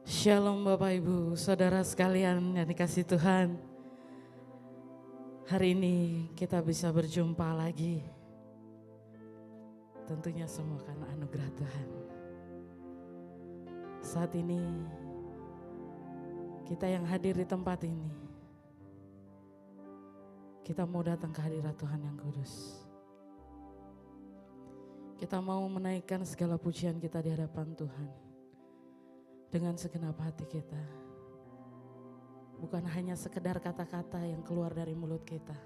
Shalom Bapak Ibu, Saudara sekalian yang dikasihi Tuhan. Hari ini kita bisa berjumpa lagi. Tentunya semua karena anugerah Tuhan. Saat ini kita yang hadir di tempat ini, kita mau datang ke hadirat Tuhan yang kudus. Kita mau menaikkan segala pujian kita di hadapan Tuhan dengan segenap hati kita. Bukan hanya sekedar kata-kata yang keluar dari mulut kita,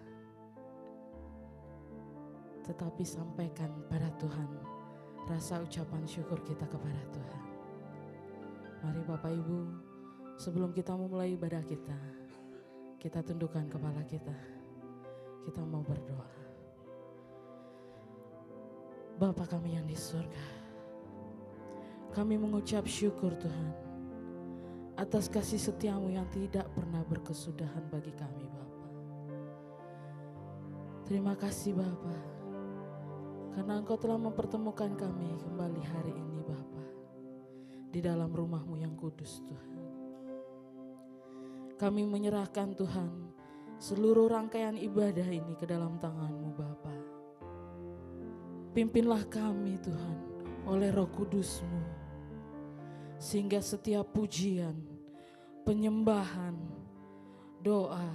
tetapi sampaikan pada Tuhan rasa ucapan syukur kita kepada Tuhan. Mari Bapak Ibu, sebelum kita memulai ibadah kita tundukkan kepala kita. Kita mau berdoa. Bapa kami yang di surga, kami mengucap syukur Tuhan atas kasih setiamu yang tidak pernah berkesudahan bagi kami Bapa. Terima kasih Bapa, karena Engkau telah mempertemukan kami kembali hari ini Bapa, di dalam rumah-Mu yang kudus Tuhan. Kami menyerahkan Tuhan seluruh rangkaian ibadah ini ke dalam tangan-Mu Bapa. Pimpinlah kami Tuhan oleh Roh Kudus-Mu, sehingga setiap pujian, penyembahan, doa,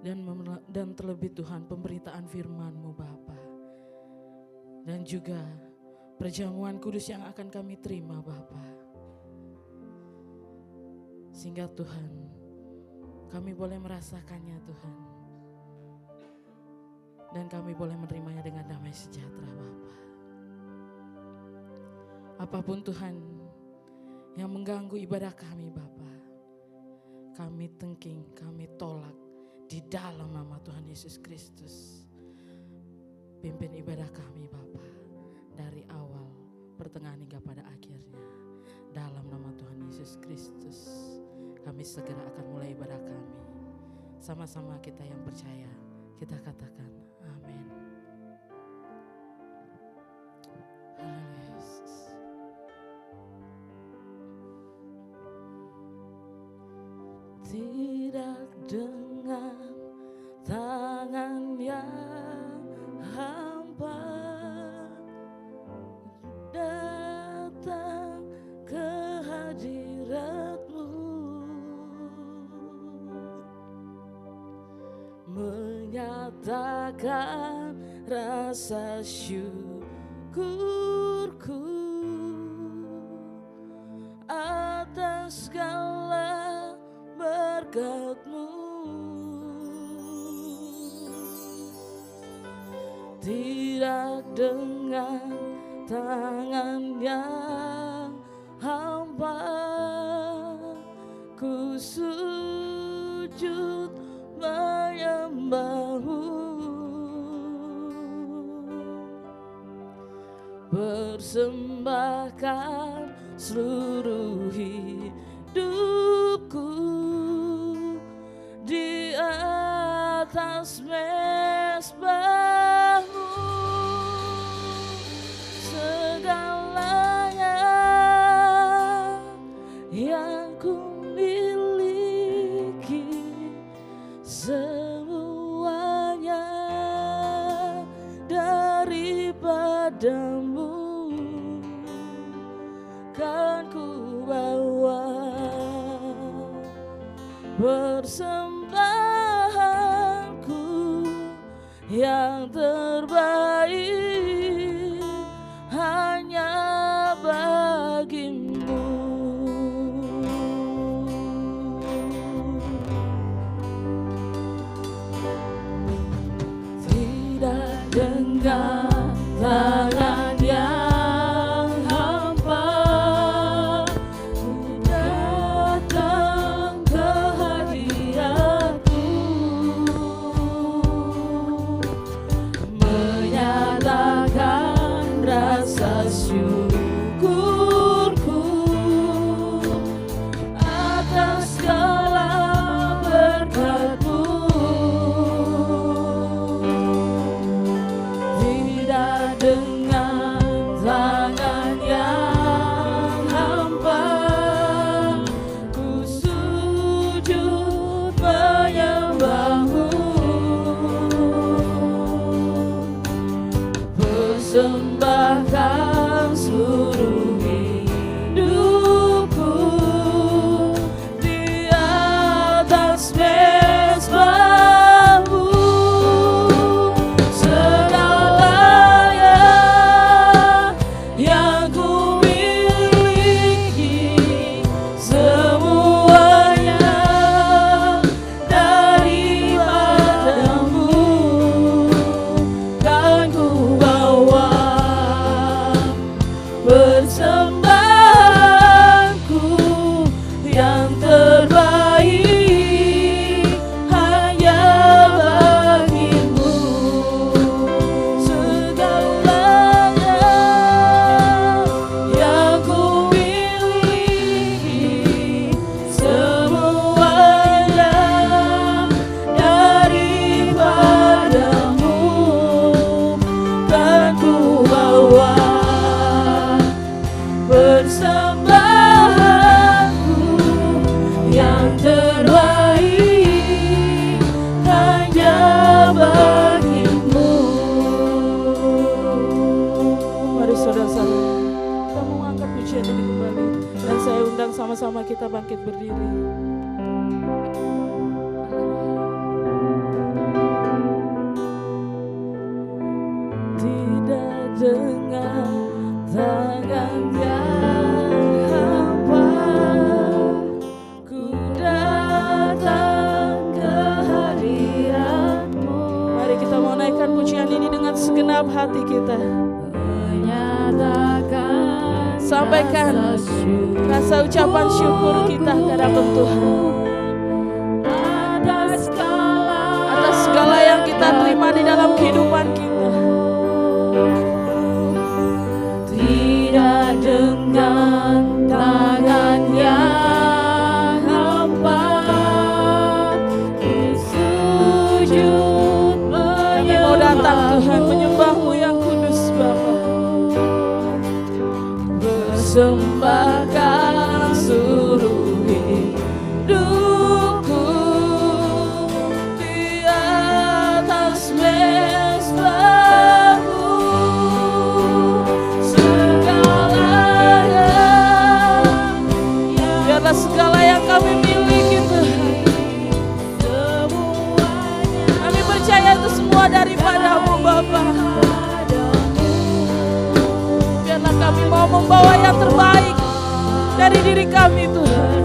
dan terlebih Tuhan pemberitaan firman-Mu Bapa, dan juga perjamuan kudus yang akan kami terima Bapa, sehingga Tuhan kami boleh merasakannya Tuhan, dan kami boleh menerimanya dengan damai sejahtera Bapa. Apapun Tuhan yang mengganggu ibadah kami Bapa, kami tengking, kami tolak di dalam nama Tuhan Yesus Kristus. Pimpin ibadah kami Bapa dari awal, pertengahan hingga pada akhirnya. Dalam nama Tuhan Yesus Kristus, kami segera akan mulai ibadah kami. Sama-sama kita yang percaya, kita katakan amin. Haleluya Yesus. Tidak dengan tangan yang hampa datang ke hadirat-Mu, menyatakan rasa syukurku atas segala berkat-Mu. Tidak dengan tangan yang hampa ku sujud menyembah-Mu, persembahkan seluruh hidupku di atas mezbah-Mu. Segalanya yang ku miliki, semuanya daripada-Mu kan ku bawa, persembahanku yang terbaik hanya bagi-Mu. Tidak dengan tangan yang hampa ku datang ke hadirat-Mu, menyatakan persembahkan seluruh hidupku di atas mezbahmu. Segalanya yang ku miliki, semuanya daripadamu, kan ku bawa persembahanku yang terbaik hanya bagimu. Segalanya yang ku miliki, semuanya daripadamu, kan ku bawa persembahanku yang terbaik hanya bagimu. Mari saudara-saudara, kita mengangkat pujian ini kembali, dan saya undang sama-sama kita bangkit berdiri. Tidak dengan tangan yang hampa, ku datang ke hadirat-Mu. Mari kita mau naikkan pujian ini dengan segenap hati kita. Menyatakan, sampaikan rasa ucapan syukur kita kehadapan Tuhan atas segala yang kita terima di dalam kehidupan kita. Tidak dengan tangan yang hampa, ku sujud menyembah. Kami mau datang Tuhan, menyembah-Mu yang kudus Bapa. Persembahkan seluruh hidupku di atas mezbah-Mu. Segalanya, biarlah segala yang kami miliki Tuhan, kami percaya itu semua daripada-Mu Bapa. Biarlah kami mau membawa yang terbaik dari diri kami Tuhan.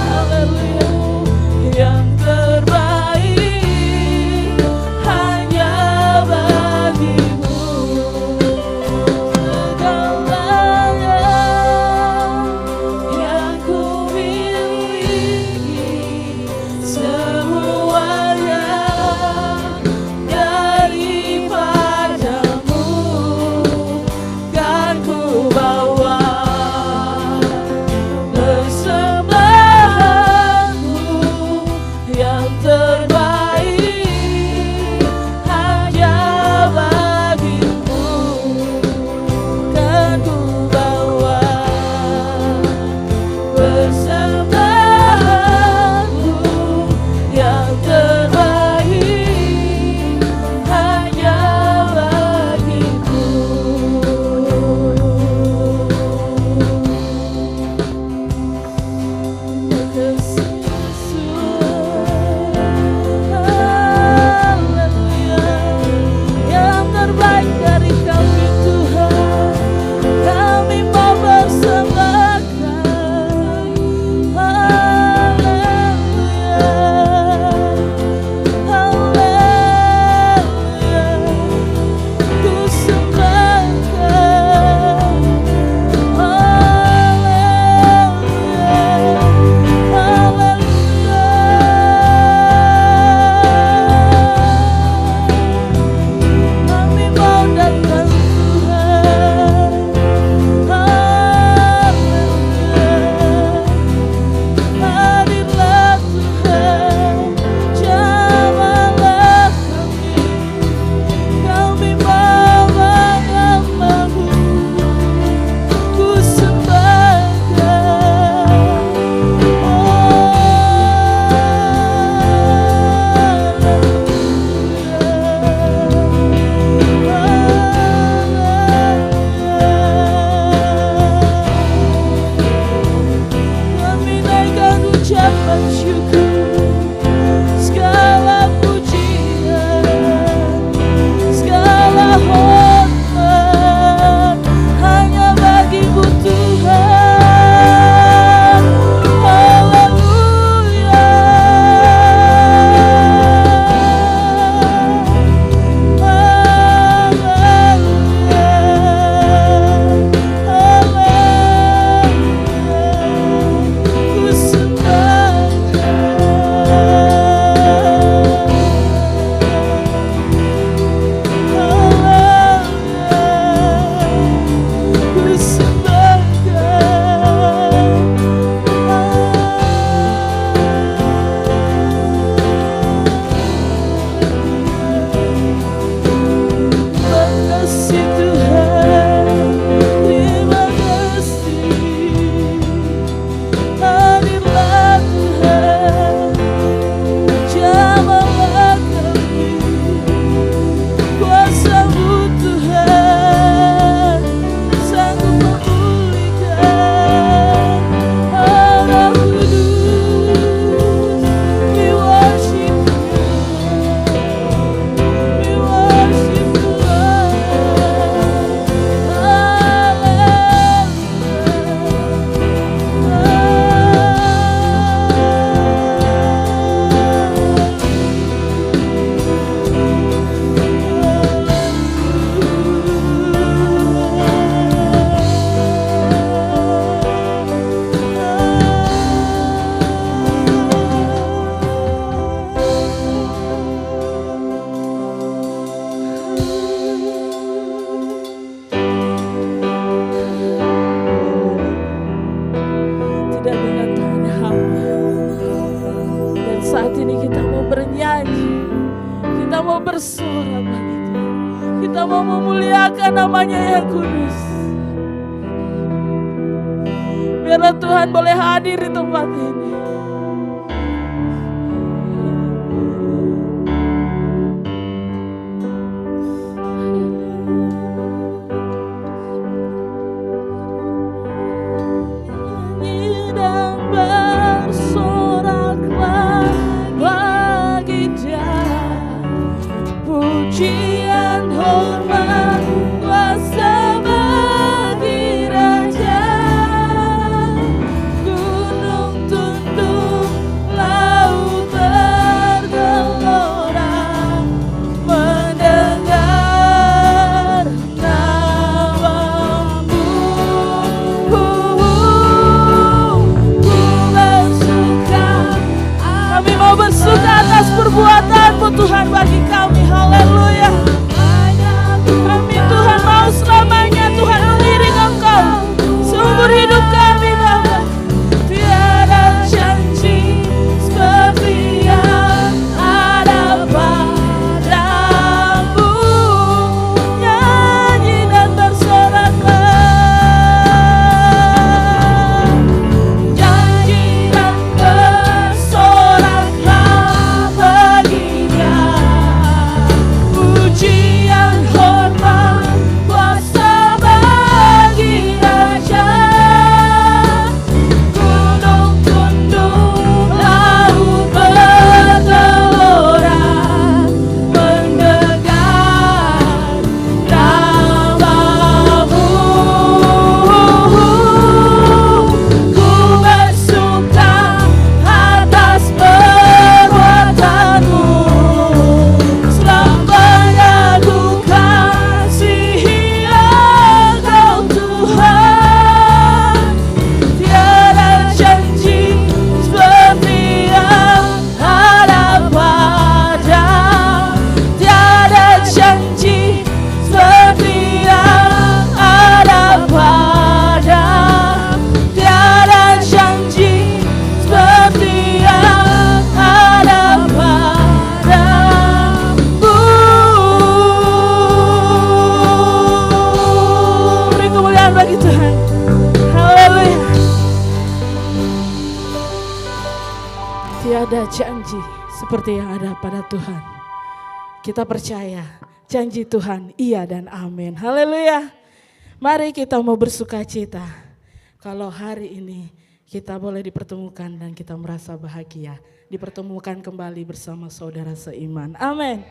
Haleluya. Yang terbaik hanya bagimu. Segalanya yang ku miliki, semuanya daripadamu, kan ku bawa bersorak bagi Dia. Kita mau memuliakan namanya yang kudus. Biarlah Tuhan boleh hadir di tempat ini. Pujian hormat kuasa bagi Raja, gunung tunduk, laut bergelora, mendengar namamu. Ku bersuka, Kami mau bersuka atas perbuatan-Mu Tuhan bagi kami. Haleluya. Kami Tuhan mau selamanya Tuhan mengiring Engkau seumur hidup kami Bapa. tiada janji seperti yang ada padamu. Nyanyi dan bersoraklah. Janji dan bersoraklah baginya. Pujian hormat kuasa bagi Raja, gunung tunduk, laut bergelora, mendengar namamu. Ku bersuka atas perbuatanmu, selamanya ku kasihi Engkau Tuhan. Tiada janji seperti yang ada pada, tiada janji seperti yang ada pada, tiada janji seperti yang ada padamu. Beri kemuliaan bagi Tuhan. Haleluya. Tiada janji seperti yang ada pada Tuhan. Kita percaya janji Tuhan iya dan amin. Haleluya. Mari kita mau bersuka cita. Kalau hari ini kita boleh dipertemukan dan kita merasa bahagia. Dipertemukan kembali bersama saudara seiman. Amin.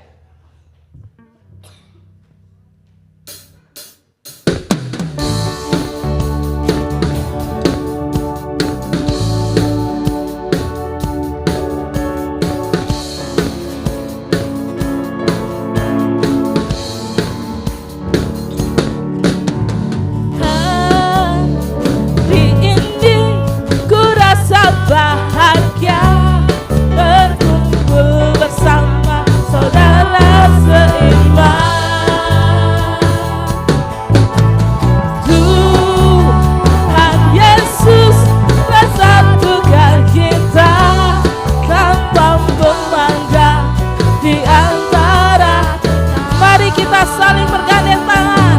Bahagia berkumpul bersama saudara seiman. Tuhan Yesus bersatukan kita tanpa memandang di antara. Mari kita saling bergandeng tangan.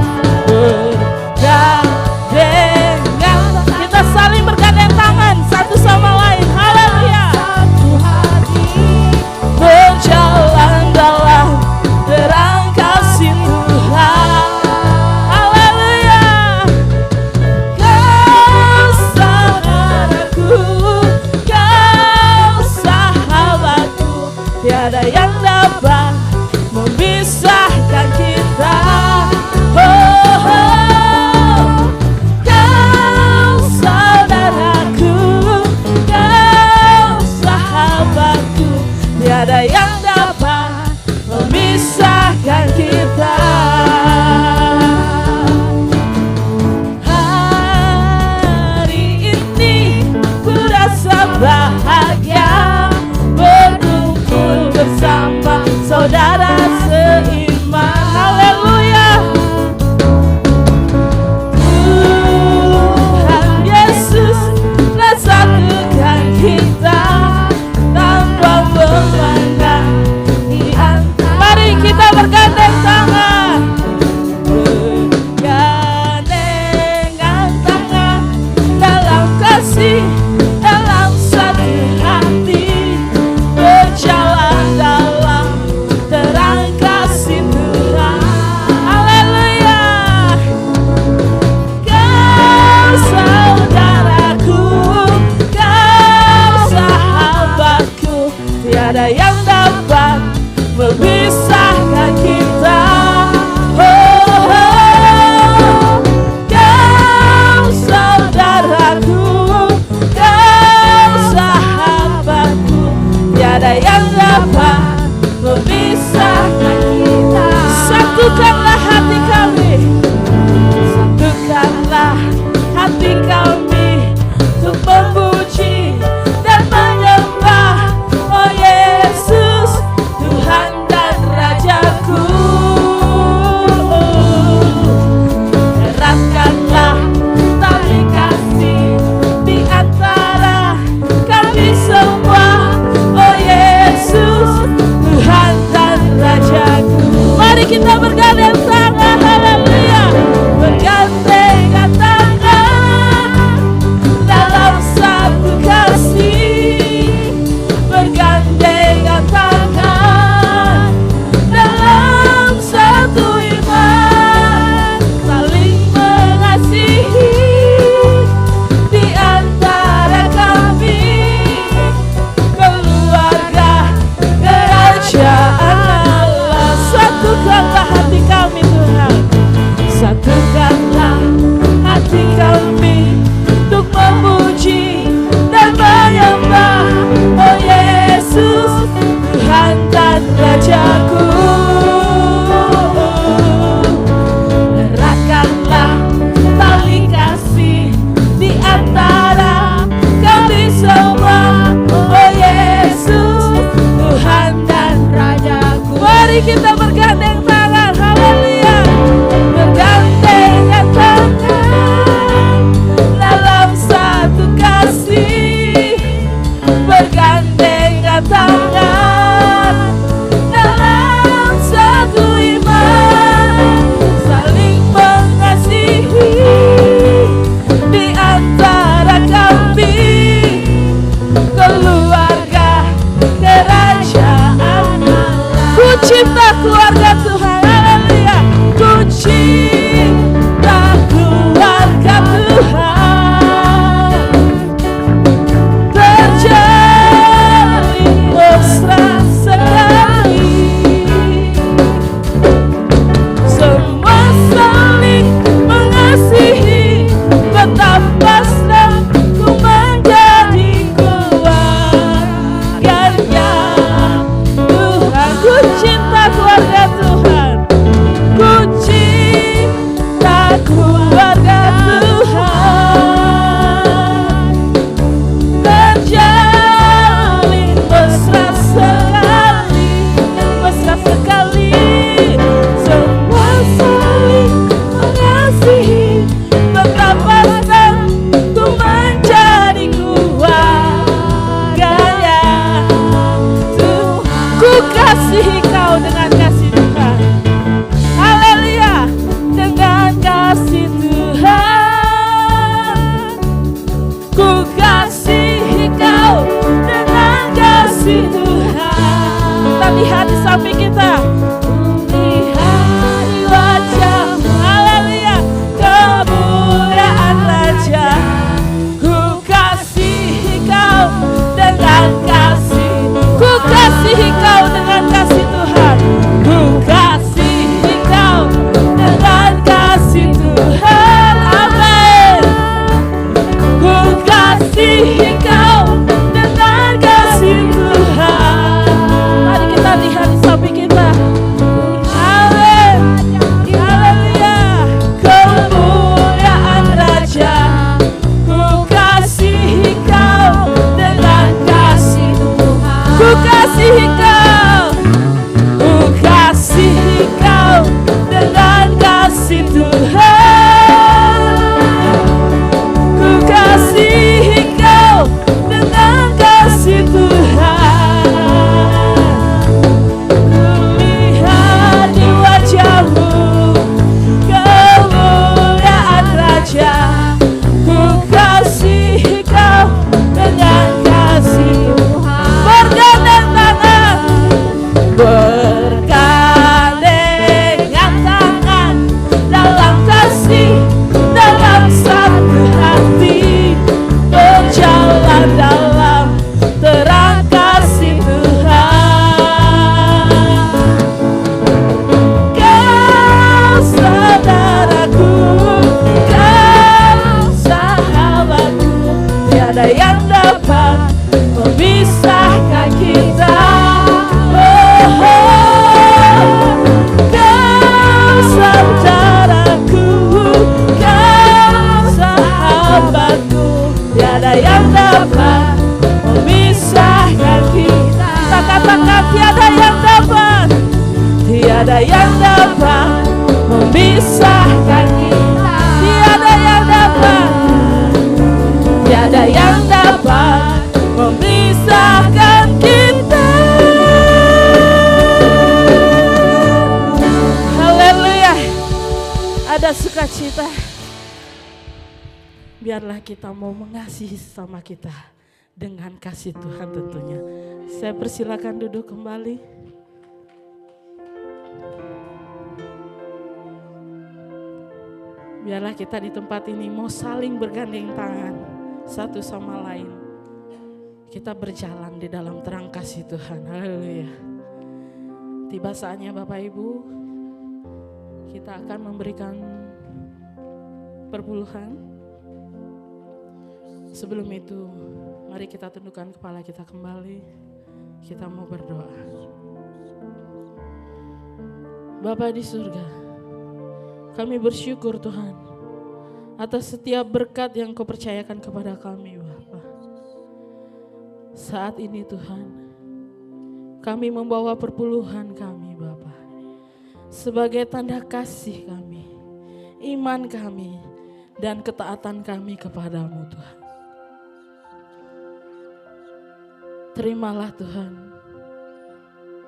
Kita saling bergandeng tangan satu sama lain. Haleluya. Berjalan dalam terang kasih Tuhan. Haleluya. Kau saudaraku, kau sahabatku, tiada yang dapat memisahkan kita. Tiada yang dapat memisahkan kita. Hari ini ku rasa bahagia berkumpul bersama saudara seiman. Haleluya. Tuhan Yesus telah satukan kita tanpa memandang di antara. Mari kita bergandeng tangan. Bergandengan tangan dalam kasih, dalam satu hati, berjalan dalam terang kasih Tuhan. Haleluya. Kau saudaraku, kau sahabatku, tiada yang dapat memisahkan kita. Kau saudaraku, kau sahabatku, tiada yang dapat memisahkan kita. Satukanlah hati kami, satukanlah hati kami untuk memuji dan menyembah, oh Yesus, Tuhan dan Raja. kasih Tuhan. Kita lihat di samping kita. Lihat di wajah-Mu, haleluya, kemuliaan Raja. Ku kasihi Kau dengan kasih. Ku kasihi Kau dengan kasih Tuhan. Ku kasihi Kau dengan kasih Tuhan. Amin. Ku kasihi Kau dengan kasih Tuhan. Mari kita lihat di samping kita. Amin. Haleluya. Kemuliaan Raja. Ku kasihi Kau dengan kasih Tuhan. Ku kasihi Kau. Ku kasihi Kau dengan kasih Tuhan. Ku kasihi Kau dengan kasih Tuhan. Kulihat di wajah-Mu kemuliaan Raja. Ku kasihi Kau dengan kasih Tuhan. Bergandeng tangan, bergandengan tangan dalam kasih, dalam satu hati, berjalan dalam terang kasih Tuhan. Kau saudaraku, Kau sahabatku, tiada yang dapat memisahkan kita. Oh, Kau saudaraku, Kau sahabatku, tiada yang dapat memisahkan kita. Kita katakan tiada yang dapat, tiada yang dapat memisahkan kita. Tiada yang dapat, tiada yang dapat memisahkan kita. Haleluya. Ada sukacita. Biarlah kita mau mengasihi sesama kita dengan kasih Tuhan tentunya. Saya persilakan duduk kembali. Biarlah kita di tempat ini mau saling bergandeng tangan satu sama lain. Kita berjalan di dalam terang kasih Tuhan. Haleluya. Tiba saatnya Bapak Ibu, kita akan memberikan perpuluhan. Sebelum itu, mari kita tundukkan kepala kita kembali. Kita mau berdoa. Bapa di surga, kami bersyukur Tuhan atas setiap berkat yang Kau percayakan kepada kami Bapa. Saat ini Tuhan, kami membawa perpuluhan kami Bapa, sebagai tanda kasih kami, iman kami, dan ketaatan kami kepadamu Tuhan. Terimalah Tuhan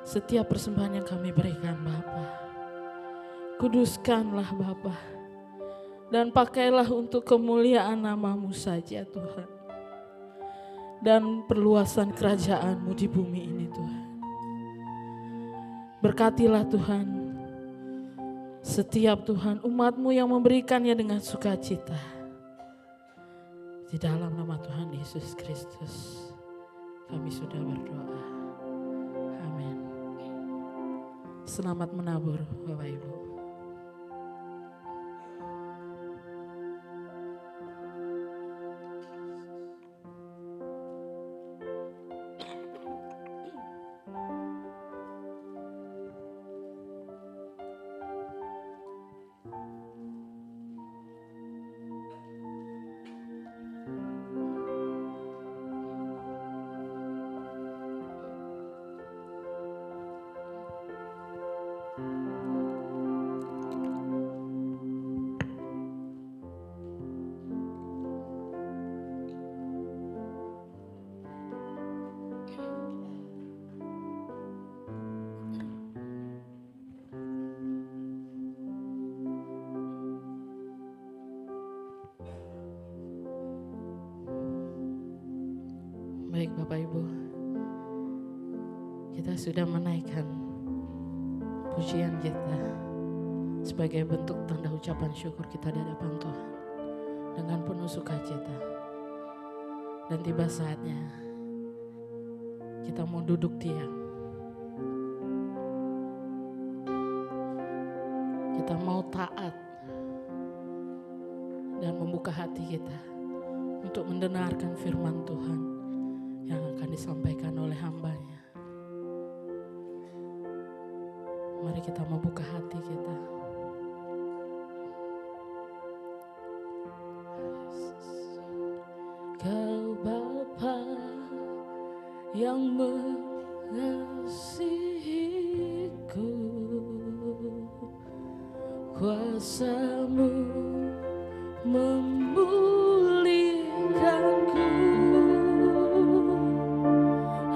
setiap persembahan yang kami berikan Bapa. Kuduskanlah Bapa, dan pakailah untuk kemuliaan nama-Mu saja Tuhan. Dan perluasan kerajaan-Mu di bumi ini Tuhan. Berkatilah Tuhan setiap Tuhan umat-Mu yang memberikannya dengan sukacita. Di dalam nama Tuhan Yesus Kristus kami sudah berdoa. Amin. Selamat menabur Bapak Ibu. Baik Bapak Ibu, Kita sudah menaikkan pujian kita sebagai bentuk tanda ucapan syukur kita di hadapan Tuhan dengan penuh sukacita. Dan tiba saatnya kita mau duduk diam. Kita mau taat dan membuka hati kita untuk mendengarkan firman Tuhan yang akan disampaikan oleh hamba-Nya. Mari kita membuka hati kita. Kau Bapa yang mengasihiku, kuasa-Mu memulihkanku,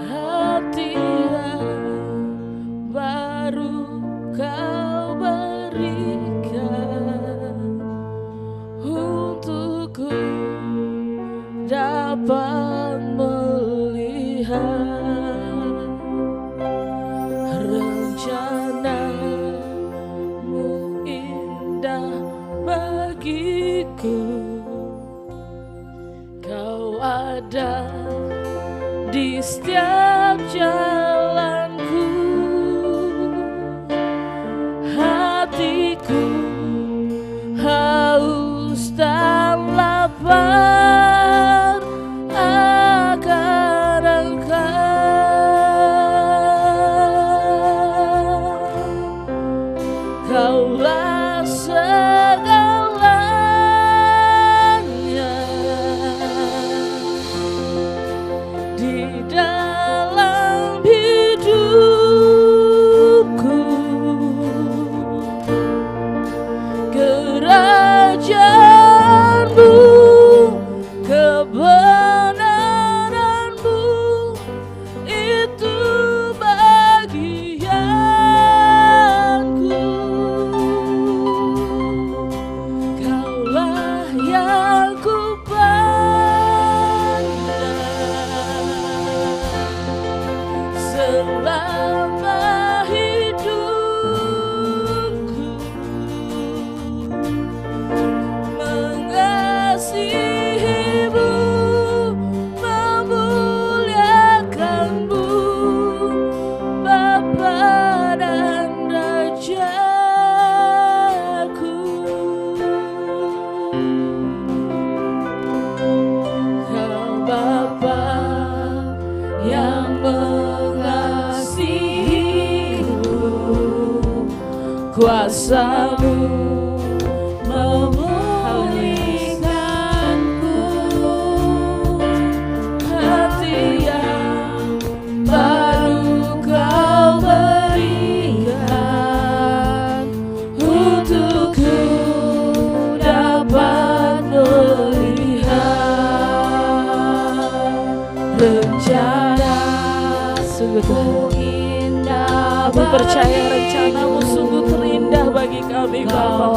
hati yang baru Kau berikan untukku dapat melihat rencana-Mu indah bagiku. Kau ada di setiap jalanku, hatiku haus dan lapar akan Engkau. Kaulah segalanya di dalam hidupku. Kerajaan-Mu, kebenaran-Mu, itu bagianku. Kaulah yang kupandang selama hidupku, mengasihi-Mu, memuliakan-Mu, Bapa dan Rajaku. Kau Bapa yang mengasihiku, kuasa-Mu memulihkanku, hati yang baru Kau berikan untukku dapat melihat rencana. Sungguh indah, kami percaya rencana-Mu sungguh terindah bagi kami, Bapa.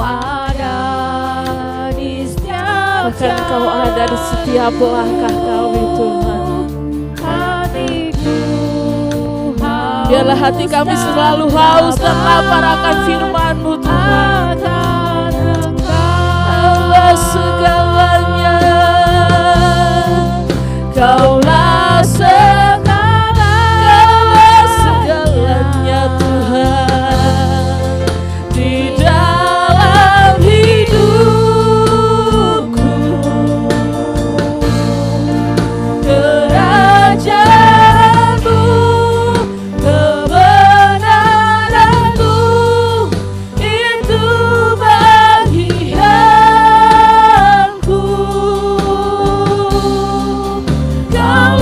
Bahkan Kau ada di setiap langkah kami, Tuhan. Biarlah hati kami selalu haus dan lapar akan firman-Mu, Tuhan. Kaulah segalanya, Kaulah segalanya, Tuhan, di dalam hidupku. Kerajaan-Mu, kebenaran-Mu, itu bagianku. Kau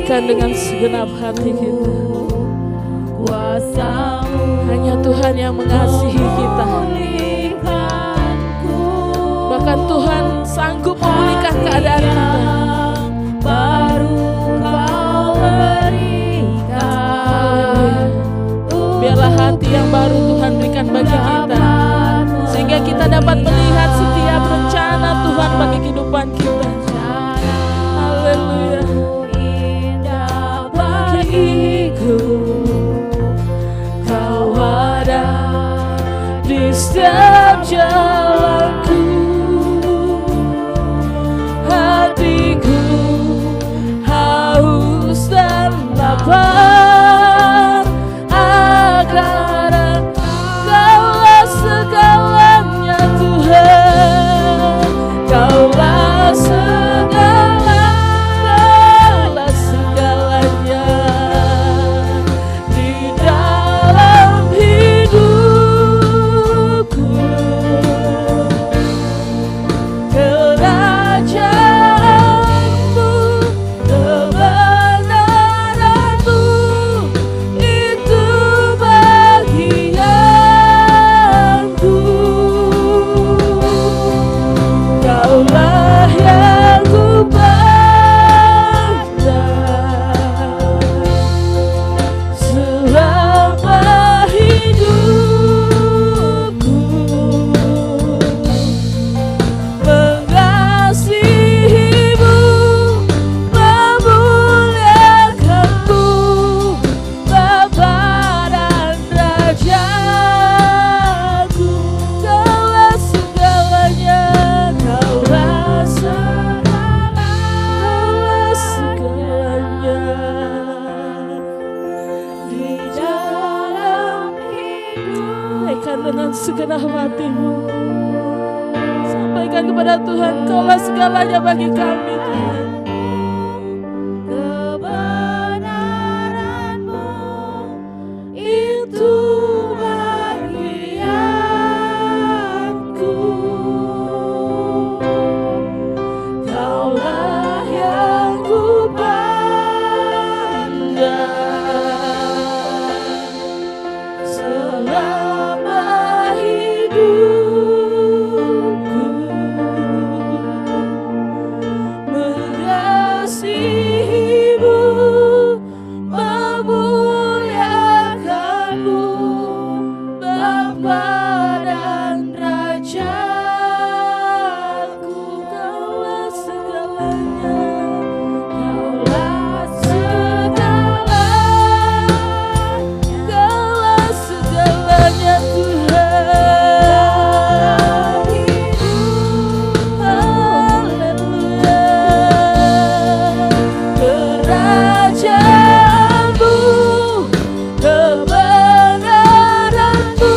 rindukan dengan segenap hati kita. Hanya Tuhan yang mengasihi kita. Bahkan Tuhan sanggup memulihkan keadaan kita. Biarlah hati yang baru Tuhan berikan bagi kita, sehingga kita dapat melihat setiap rencana Tuhan bagi kehidupan kita. Haleluya. Bagiku Kau ada di setiap jalanku. Hatiku haus dan lapar akan Kaulah segalanya Tuhan. Kaulah segalanya di dalam hidupku. Kerajaanmu, kebenaranmu, itu bagianku. Kaulah yang ku pandang selama hidupku. Mengasihimu, memuliakanmu, Bapa dan Rajaku. Kaulah segalanya, Kaulah segalanya di dalam hidup. Naikkan dengan segenap hatimu, sampaikan kepada Tuhan, Kaulah segalanya bagi kami Tuhan. Kebenaranmu itu bagianku. Kaulah yang ku pandang selama hidupku. Mengasihimu, memuliakanmu, Bapa dan Rajaku. Kaulah segalanya, Kaulah segalanya Tuhan. Haleluya. Kerajaanmu, kebenaranmu,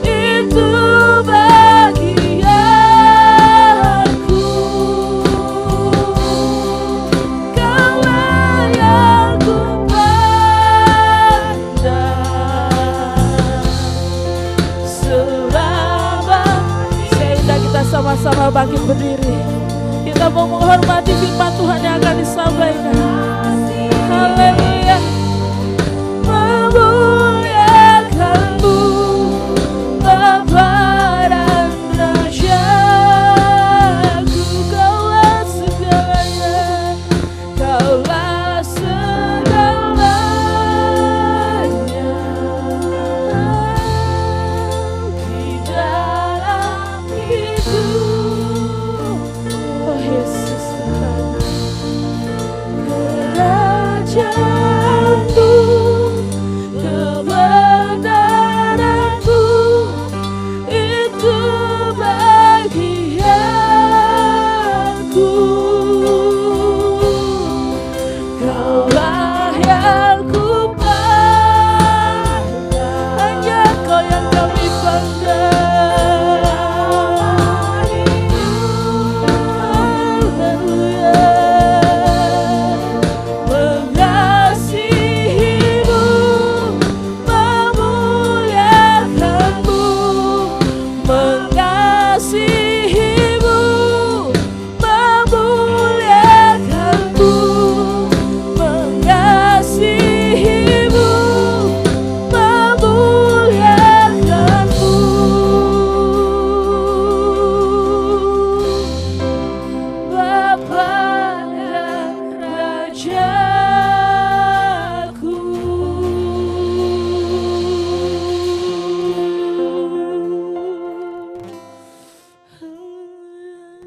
itu bagianku. Kaulah yang ku pandang selama. Sehingga kita sama-sama bangkit berdiri. Kita mau menghormati firman Tuhan yang akan disampaikan. Haleluya. Memuliakanmu, Bapa dan Rajaku. Kaulah segalanya, Kaulah segalanya di dalam hidup. Oh Yesus Tuhan. Kerajaanmu,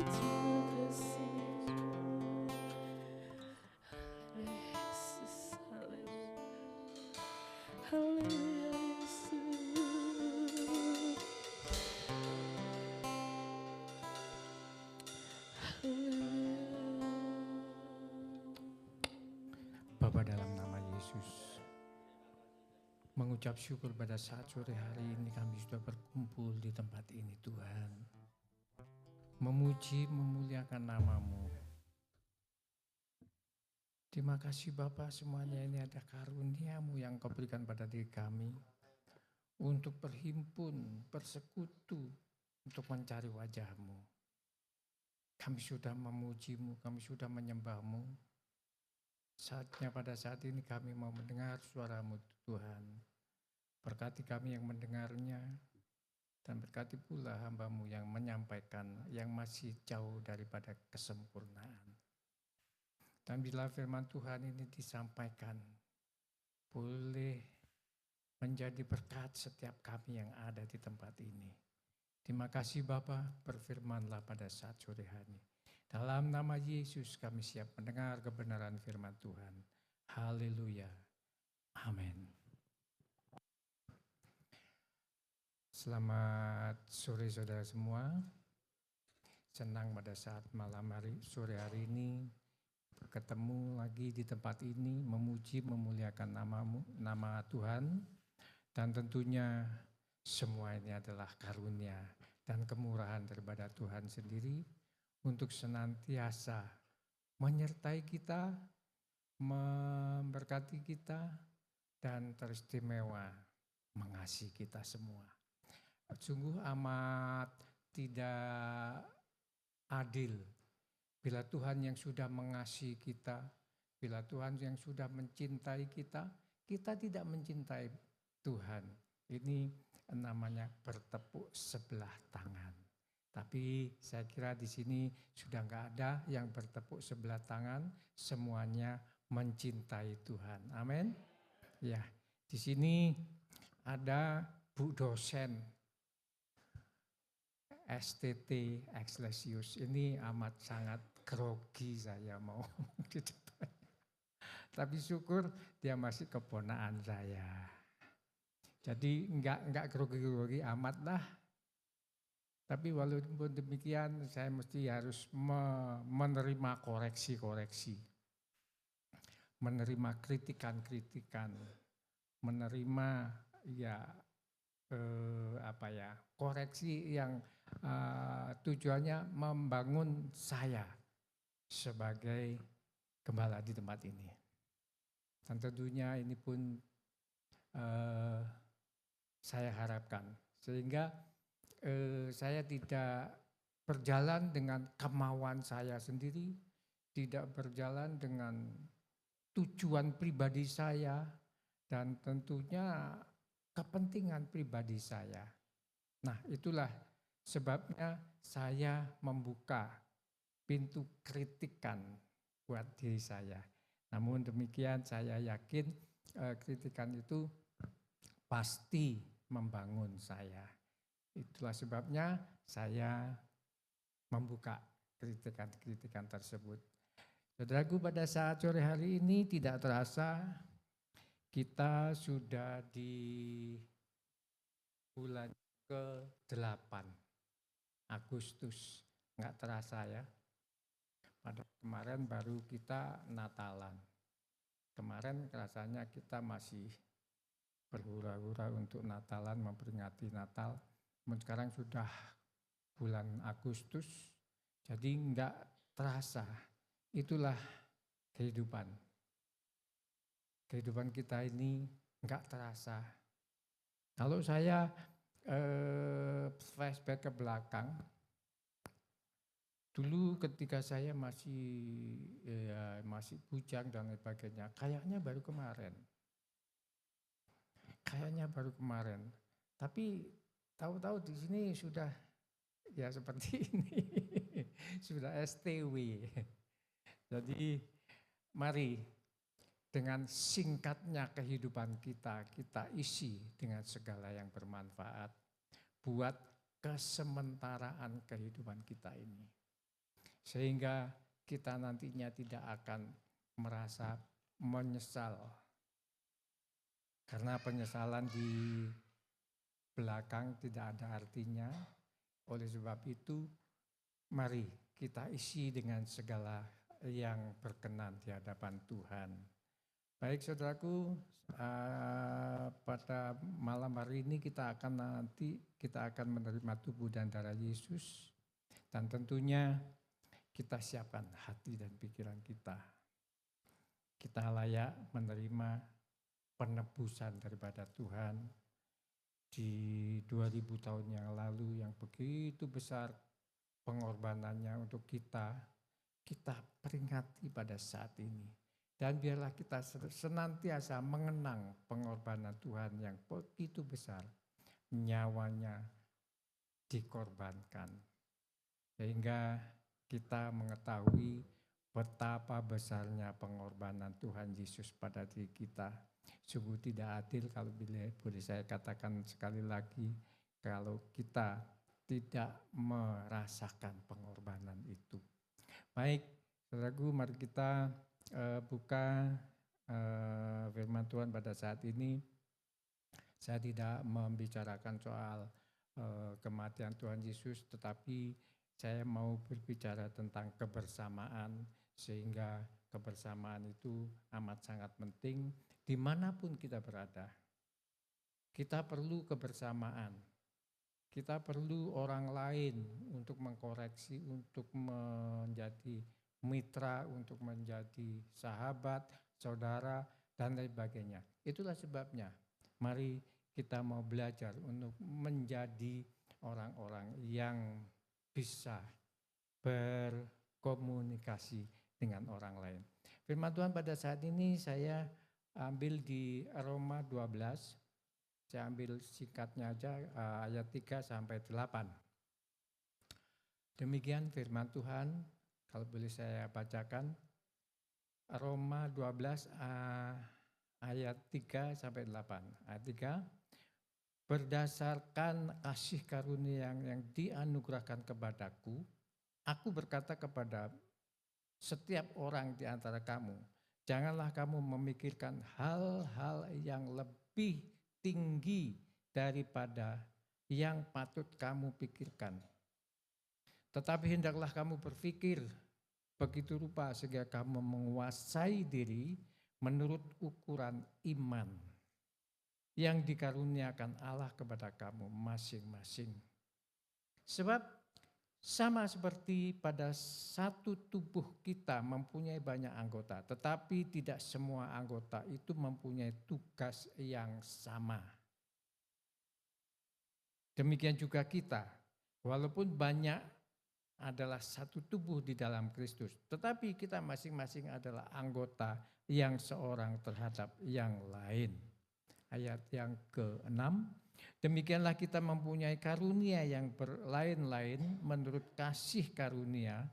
Terima kasih. Yesus, haleluya. Haleluya Yesus. Bapa, dalam nama Yesus, mengucap syukur pada saat sore hari ini kami sudah berkumpul di tempat ini Tuhan. Memuji, memuliakan nama-Mu. Terima kasih Bapa, semuanya ini ada karunia-Mu yang Kau berikan pada diri kami. Untuk berhimpun, bersekutu, untuk mencari wajah-Mu. Kami sudah memuji-Mu, kami sudah menyembah-Mu. Saatnya pada saat ini kami mau mendengar suara-Mu Tuhan. Berkati kami yang mendengarnya, dan berkati pula hamba-Mu yang menyampaikan yang masih jauh daripada kesempurnaan. Dan bila firman Tuhan ini disampaikan, boleh menjadi berkat setiap kami yang ada di tempat ini. Terima kasih Bapa, berfirmanlah pada saat sore hari. Dalam nama Yesus kami siap mendengar kebenaran firman Tuhan. Haleluya. Amin. Selamat sore saudara semua. Senang pada saat malam hari, sore hari ini ketemu lagi di tempat ini, memuji, memuliakan nama Tuhan. Dan tentunya semua ini adalah karunia dan kemurahan daripada Tuhan sendiri untuk senantiasa menyertai kita, memberkati kita, dan teristimewa mengasihi kita semua. Sungguh amat tidak adil bila Tuhan yang sudah mengasihi kita, bila Tuhan yang sudah mencintai kita, kita tidak mencintai Tuhan. Ini namanya bertepuk sebelah tangan. Tapi saya kira di sini sudah enggak ada yang bertepuk sebelah tangan, semuanya mencintai Tuhan. Amin. Ya, di sini ada Bu dosen STT Excelsius. Ini amat sangat grogi saya mau di depan. Tapi syukur dia masih keponakan saya. Jadi enggak grogi-grogi amat lah. Tapi walaupun demikian saya mesti harus menerima koreksi-koreksi. Menerima kritikan-kritikan. Menerima koreksi yang tujuannya membangun saya sebagai gembala di tempat ini. Dan tentunya ini pun saya harapkan sehingga saya tidak berjalan dengan kemauan saya sendiri, tidak berjalan dengan tujuan pribadi saya, dan tentunya kepentingan pribadi saya. Nah, itulah sebabnya saya membuka pintu kritikan buat diri saya. Namun demikian saya yakin kritikan itu pasti membangun saya. Itulah sebabnya saya membuka kritikan-kritikan tersebut. Saudaraku, pada saat sore hari ini tidak terasa kita sudah di bulan ke-8 Agustus. Enggak terasa ya. Pada kemarin baru kita Natalan. Kemarin rasanya kita masih berhura-hura untuk Natalan, memperingati Natal. Sekarang sudah bulan Agustus, jadi enggak terasa. Itulah kehidupan. Kehidupan kita ini enggak terasa. Kalau saya flashback ke belakang, dulu ketika saya masih bujang dan sebagainya, kayaknya baru kemarin. Tapi tahu-tahu di sini sudah ya seperti ini, sudah STW. Jadi mari dengan singkatnya kehidupan kita isi dengan segala yang bermanfaat buat kesementaraan kehidupan kita ini. sehingga kita nantinya tidak akan merasa menyesal. Karena penyesalan di belakang tidak ada artinya. Oleh sebab itu, mari kita isi dengan segala yang berkenan di hadapan Tuhan. Baik saudaraku, pada malam hari ini kita akan menerima tubuh dan darah Yesus. Dan tentunya kita siapkan hati dan pikiran kita. Kita layak menerima penebusan daripada Tuhan di 2000 tahun yang lalu yang begitu besar pengorbanannya untuk kita peringati pada saat ini. Dan biarlah kita senantiasa mengenang pengorbanan Tuhan yang begitu besar, nyawanya dikorbankan. Sehingga kita mengetahui betapa besarnya pengorbanan Tuhan Yesus pada diri kita. Sungguh tidak adil kalau boleh saya katakan sekali lagi, kalau kita tidak merasakan pengorbanan itu. Baik, saudaraku, mari kita buka firman Tuhan pada saat ini. Saya tidak membicarakan soal kematian Tuhan Yesus, tetapi saya mau berbicara tentang kebersamaan, sehingga kebersamaan itu amat sangat penting dimanapun kita berada. Kita perlu kebersamaan, kita perlu orang lain untuk mengkoreksi, untuk menjadi mitra, untuk menjadi sahabat, saudara, dan lain sebagainya. Itulah sebabnya mari kita mau belajar untuk menjadi orang-orang yang bisa berkomunikasi dengan orang lain. Firman Tuhan pada saat ini saya ambil di Roma 12, saya ambil singkatnya aja ayat 3 sampai 8. Demikian firman Tuhan. Kalau boleh saya bacakan, Roma 12 ayat 3 sampai 8. Ayat 3, berdasarkan kasih karunia yang dianugerahkan kepadaku, aku berkata kepada setiap orang di antara kamu, janganlah kamu memikirkan hal-hal yang lebih tinggi daripada yang patut kamu pikirkan. Tetapi hendaklah kamu berpikir begitu rupa sehingga kamu menguasai diri menurut ukuran iman yang dikaruniakan Allah kepada kamu masing-masing. Sebab sama seperti pada satu tubuh kita mempunyai banyak anggota, tetapi tidak semua anggota itu mempunyai tugas yang sama. Demikian juga kita, walaupun banyak adalah satu tubuh di dalam Kristus, tetapi kita masing-masing adalah anggota yang seorang terhadap yang lain. Ayat yang ke-6, demikianlah kita mempunyai karunia yang berlain-lain menurut kasih karunia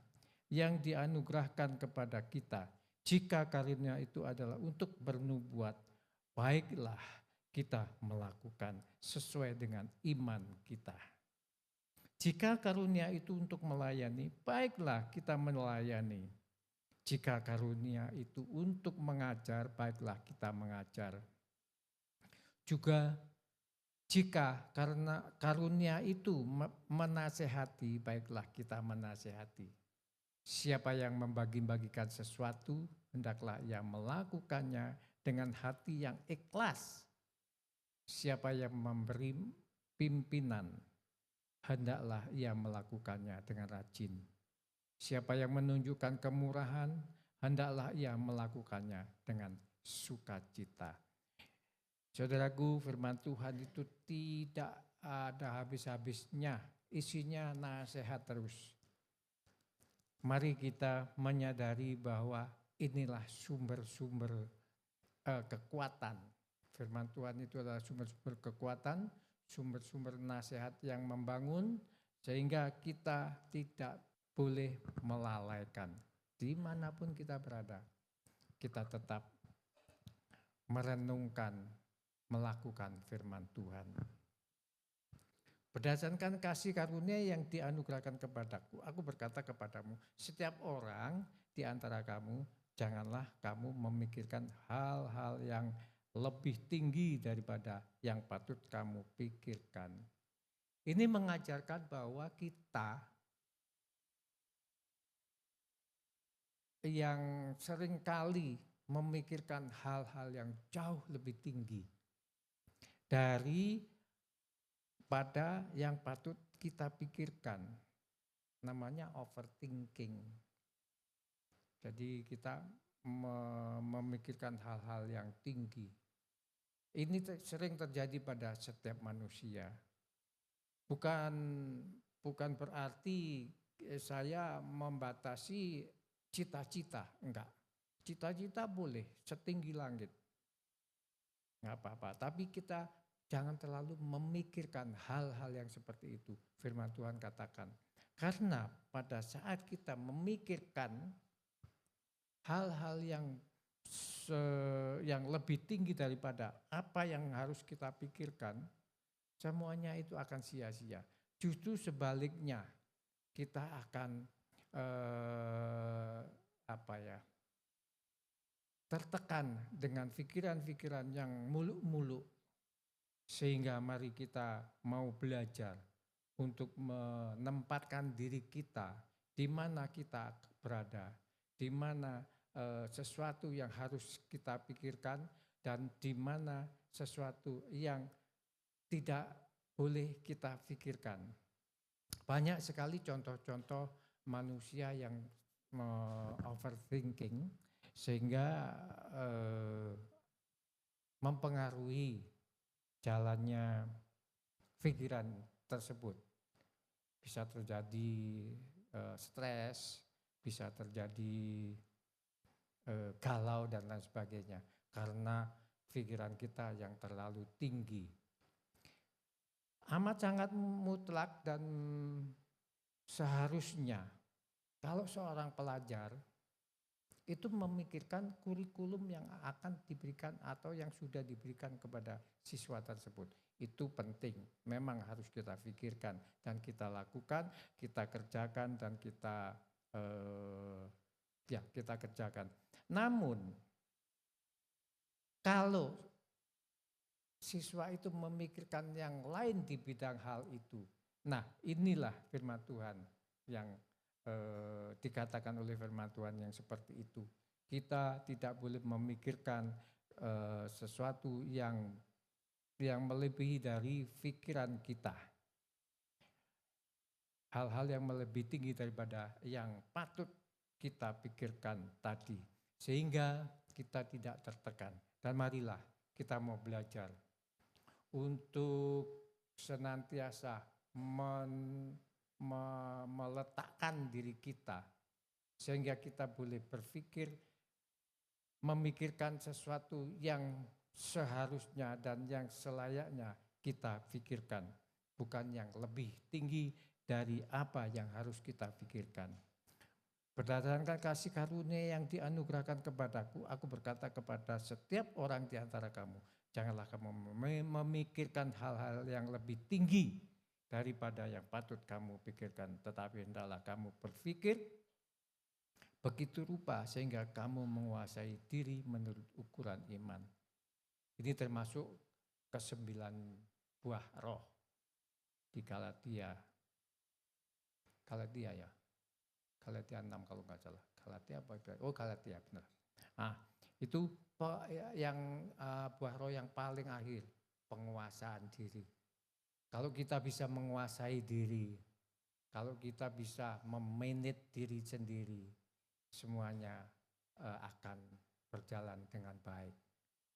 yang dianugerahkan kepada kita. Jika karunia itu adalah untuk bernubuat, baiklah kita melakukan sesuai dengan iman kita. Jika karunia itu untuk melayani, baiklah kita melayani. Jika karunia itu untuk mengajar, baiklah kita mengajar. Juga jika karena karunia itu menasehati, baiklah kita menasehati. Siapa yang membagi-bagikan sesuatu, hendaklah ia melakukannya dengan hati yang ikhlas. Siapa yang memberi pimpinan, hendaklah ia melakukannya dengan rajin. Siapa yang menunjukkan kemurahan, hendaklah ia melakukannya dengan sukacita. Saudaraku, firman Tuhan itu tidak ada habis-habisnya, isinya nasihat terus. Mari kita menyadari bahwa inilah sumber-sumber kekuatan. Firman Tuhan itu adalah sumber-sumber kekuatan, sumber-sumber nasihat yang membangun, sehingga kita tidak boleh melalaikan. Dimanapun kita berada, kita tetap merenungkan, melakukan firman Tuhan. Berdasarkan kasih karunia yang dianugerahkan kepadaku, aku berkata kepadamu, setiap orang di antara kamu, janganlah kamu memikirkan hal-hal yang lebih tinggi daripada yang patut kamu pikirkan. Ini mengajarkan bahwa kita yang seringkali memikirkan hal-hal yang jauh lebih tinggi dari pada yang patut kita pikirkan, namanya overthinking. Jadi kita memikirkan hal-hal yang tinggi. Ini sering terjadi pada setiap manusia. Bukan berarti saya membatasi cita-cita, enggak. Cita-cita boleh setinggi langit, enggak apa-apa. Tapi kita jangan terlalu memikirkan hal-hal yang seperti itu. Firman Tuhan katakan, karena pada saat kita memikirkan hal-hal yang lebih tinggi daripada apa yang harus kita pikirkan, semuanya itu akan sia-sia. Justru sebaliknya, kita akan tertekan dengan pikiran-pikiran yang muluk-muluk. Sehingga mari kita mau belajar untuk menempatkan diri kita di mana kita berada, di mana sesuatu yang harus kita pikirkan dan di mana sesuatu yang tidak boleh kita pikirkan. Banyak sekali contoh-contoh manusia yang overthinking sehingga mempengaruhi jalannya pikiran tersebut. Bisa terjadi stres, bisa terjadi galau dan lain sebagainya karena pikiran kita yang terlalu tinggi. Amat sangat mutlak dan seharusnya kalau seorang pelajar itu memikirkan kurikulum yang akan diberikan atau yang sudah diberikan kepada siswa tersebut. Itu penting, memang harus kita pikirkan dan kita lakukan, kita kerjakan dan kita kerjakan. Namun kalau siswa itu memikirkan yang lain di bidang hal itu, nah inilah firman Tuhan yang dikatakan oleh firman Tuhan yang seperti itu. Kita tidak boleh memikirkan sesuatu yang melebihi dari pikiran kita. Hal-hal yang lebih tinggi daripada yang patut kita pikirkan tadi. Sehingga kita tidak tertekan. Dan marilah kita mau belajar untuk senantiasa meletakkan diri kita sehingga kita boleh berpikir, memikirkan sesuatu yang seharusnya dan yang selayaknya kita pikirkan, bukan yang lebih tinggi dari apa yang harus kita pikirkan. Berdasarkan kasih karunia yang dianugerahkan kepadaku, aku berkata kepada setiap orang di antara kamu, janganlah kamu memikirkan hal-hal yang lebih tinggi daripada yang patut kamu pikirkan, tetapi hendaklah kamu berpikir begitu rupa sehingga kamu menguasai diri menurut ukuran iman. Ini termasuk ke-9 buah roh di Galatia ya. Galatia 6 kalau nggak salah. Galatia benar. Nah, itu yang buah roh yang paling akhir, penguasaan diri. Kalau kita bisa menguasai diri, kalau kita bisa memanage diri sendiri, semuanya akan berjalan dengan baik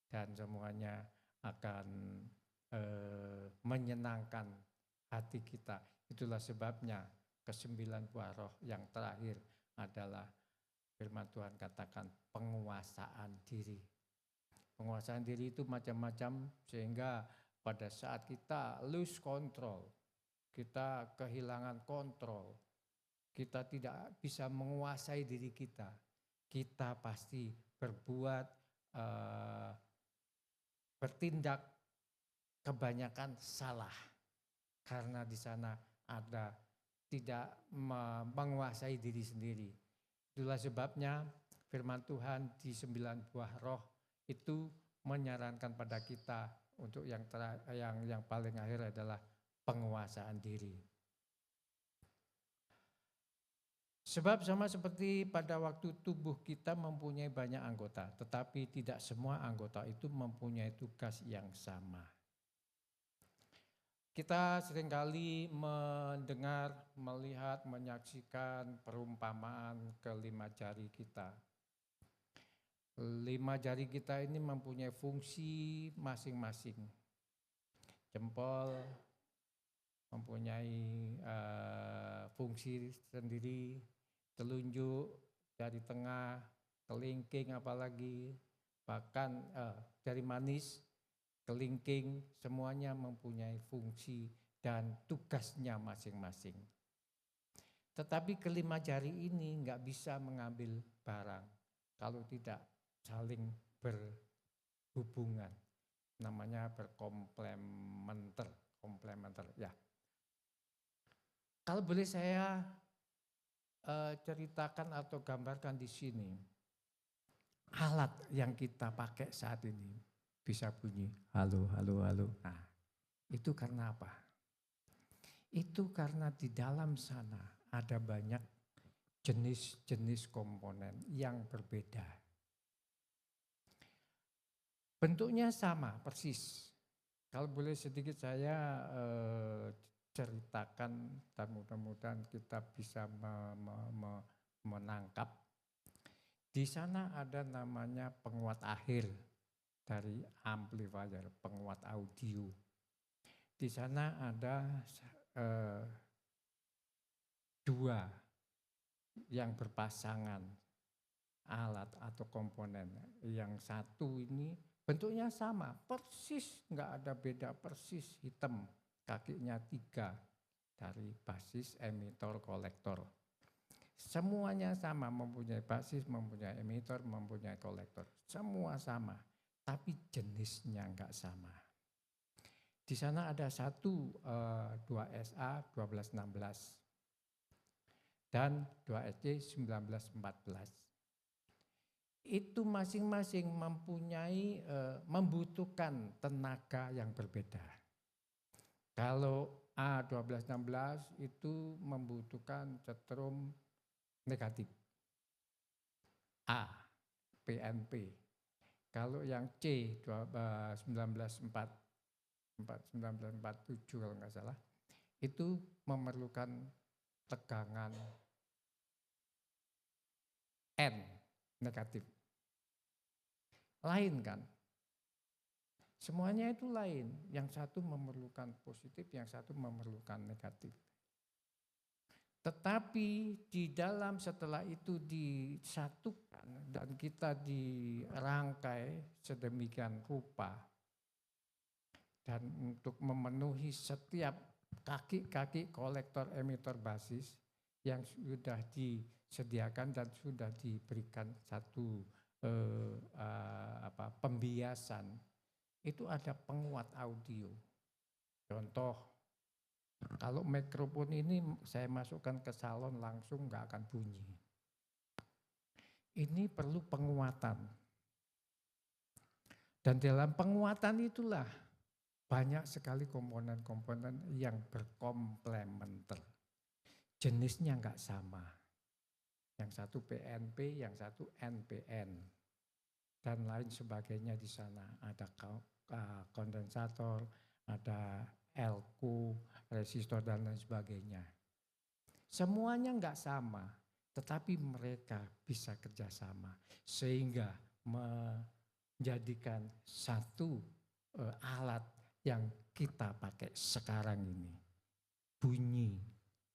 dan semuanya akan menyenangkan hati kita. Itulah sebabnya ke-9 buah roh yang terakhir adalah firman Tuhan katakan penguasaan diri. Penguasaan diri itu macam-macam sehingga pada saat kita lose control, kita kehilangan kontrol, kita tidak bisa menguasai diri kita, kita pasti bertindak kebanyakan salah. karena di sana ada tidak menguasai diri sendiri. Itulah sebabnya firman Tuhan di 9 buah roh itu menyarankan pada kita untuk yang paling akhir adalah penguasaan diri. Sebab sama seperti pada waktu tubuh kita mempunyai banyak anggota, tetapi tidak semua anggota itu mempunyai tugas yang sama. Kita seringkali mendengar, melihat, menyaksikan perumpamaan kelima jari kita. 5 jari kita ini mempunyai fungsi masing-masing. Jempol mempunyai fungsi sendiri, telunjuk, jari tengah, kelingking apalagi, bahkan jari manis, kelingking, semuanya mempunyai fungsi dan tugasnya masing-masing. Tetapi kelima jari ini nggak bisa mengambil barang kalau tidak saling berhubungan. Namanya berkomplementer, ya. Kalau boleh saya ceritakan atau gambarkan di sini, alat yang kita pakai saat ini bisa bunyi halo, halo, halo. Nah, itu karena apa? Itu karena di dalam sana ada banyak jenis-jenis komponen yang berbeda. Bentuknya sama, persis. Kalau boleh sedikit saya ceritakan dan mudah-mudahan kita bisa menangkap. Di sana ada namanya penguat akhir dari amplifier, penguat audio. Di sana ada 2 yang berpasangan alat atau komponen. Yang satu ini bentuknya sama, persis, nggak ada beda, persis hitam. Kakinya 3 dari basis, emitor, kolektor. Semuanya sama, mempunyai basis, mempunyai emitor, mempunyai kolektor. Semua sama, tapi jenisnya enggak sama. Di sana ada 2SA 1216 dan 2SC 1914. Itu masing-masing membutuhkan tenaga yang berbeda. Kalau A1216 itu membutuhkan setrum negatif, A, PNP. Kalau yang C 1947 kalau nggak salah, itu memerlukan tegangan N negatif. Lain kan? Semuanya itu lain, yang satu memerlukan positif, yang satu memerlukan negatif. Tetapi di dalam setelah itu disatukan dan kita dirangkai sedemikian rupa, dan untuk memenuhi setiap kaki-kaki kolektor, emitor, basis yang sudah disediakan dan sudah diberikan satu pembiasan, itu ada penguat audio. Contoh, kalau mikrofon ini saya masukkan ke salon langsung nggak akan bunyi. Ini perlu penguatan. Dan dalam penguatan itulah banyak sekali komponen-komponen yang berkomplementer. Jenisnya nggak sama. Yang satu PNP, yang satu NPN. Dan lain sebagainya di sana. Ada kondensator, ada elko, resistor dan lain sebagainya. Semuanya enggak sama, tetapi mereka bisa kerjasama sehingga menjadikan satu alat yang kita pakai sekarang ini. Bunyi,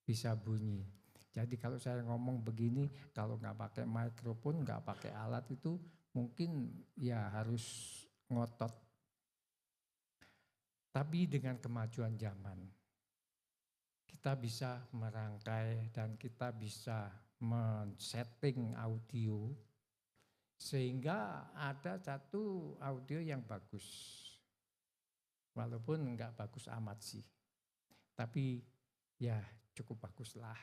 bisa bunyi. Jadi kalau saya ngomong begini, kalau nggak pakai mikrofon, nggak pakai alat itu mungkin ya harus ngotot. Tapi dengan kemajuan zaman, kita bisa merangkai dan kita bisa men-setting audio sehingga ada satu audio yang bagus. Walaupun enggak bagus amat sih. Tapi ya cukup baguslah.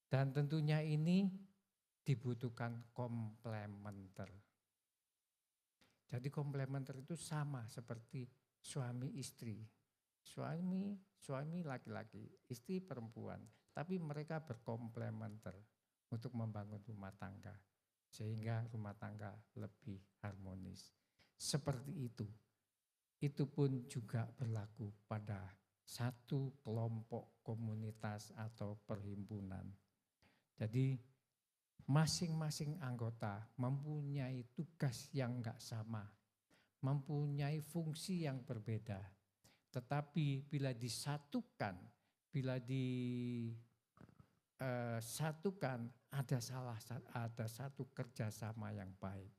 Dan tentunya ini dibutuhkan komplementer. Jadi komplementer itu sama seperti suami istri. Suami laki-laki, istri perempuan. Tapi mereka berkomplementer untuk membangun rumah tangga. Sehingga rumah tangga lebih harmonis. Seperti itu. Itu pun juga berlaku pada satu kelompok komunitas atau perhimpunan. Jadi masing-masing anggota mempunyai tugas yang enggak sama, mempunyai fungsi yang berbeda. Tetapi bila disatukan, ada satu kerjasama yang baik.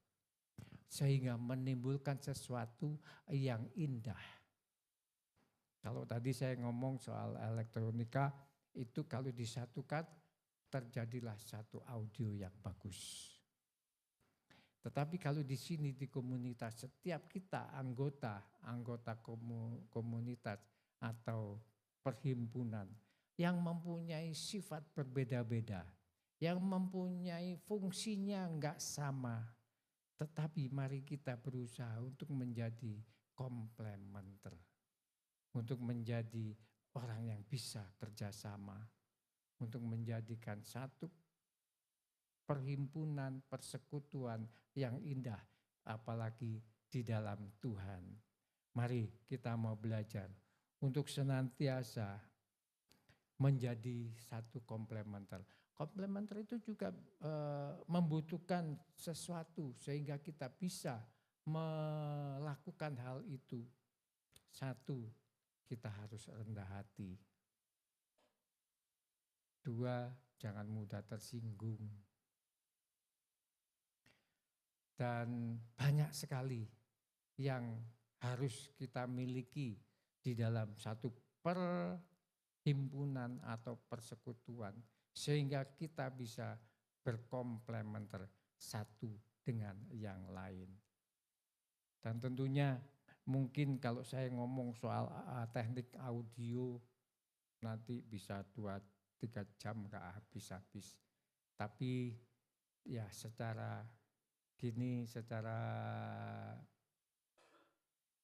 Sehingga menimbulkan sesuatu yang indah. Kalau tadi saya ngomong soal elektronika, itu kalau disatukan, terjadilah satu audio yang bagus. Tetapi kalau di sini di komunitas, setiap kita anggota komunitas atau perhimpunan yang mempunyai sifat berbeda-beda, yang mempunyai fungsinya enggak sama, tetapi mari kita berusaha untuk menjadi komplementer, untuk menjadi orang yang bisa kerjasama, untuk menjadikan satu perhimpunan, persekutuan yang indah, apalagi di dalam Tuhan. Mari kita mau belajar untuk senantiasa menjadi satu komplementer. Komplementer itu juga membutuhkan sesuatu sehingga kita bisa melakukan hal itu. Satu, kita harus rendah hati. Dua, jangan mudah tersinggung. Dan banyak sekali yang harus kita miliki di dalam satu perhimpunan atau persekutuan sehingga kita bisa berkomplementer satu dengan yang lain. Dan tentunya mungkin kalau saya ngomong soal teknik audio nanti bisa 2-3 jam gak habis-habis. Tapi ya secara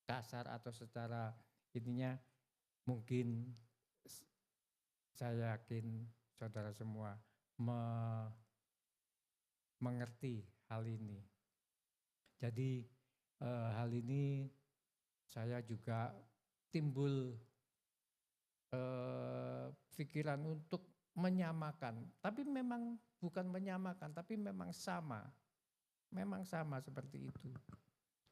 kasar atau secara ininya mungkin saya yakin saudara semua mengerti hal ini. Jadi hal ini saya juga timbul pikiran untuk menyamakan. Tapi memang bukan menyamakan, tapi memang sama. Memang sama seperti itu.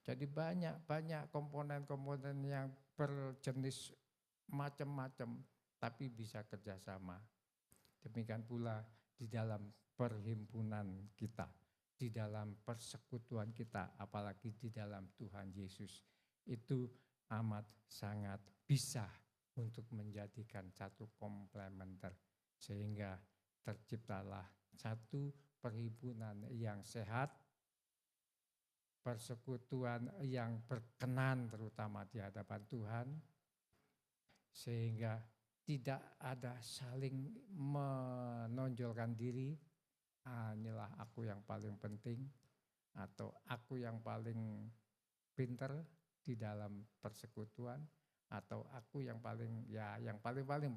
Jadi banyak komponen-komponen yang berjenis macam-macam, tapi bisa kerjasama. Demikian pula di dalam perhimpunan kita, di dalam persekutuan kita, apalagi di dalam Tuhan Yesus. Itu amat sangat bisa untuk menjadikan satu komplementer. Sehingga terciptalah satu perhimpunan yang sehat, persekutuan yang berkenan terutama di hadapan Tuhan, sehingga tidak ada saling menonjolkan diri, inilah aku yang paling penting, atau aku yang paling pinter di dalam persekutuan, atau aku yang paling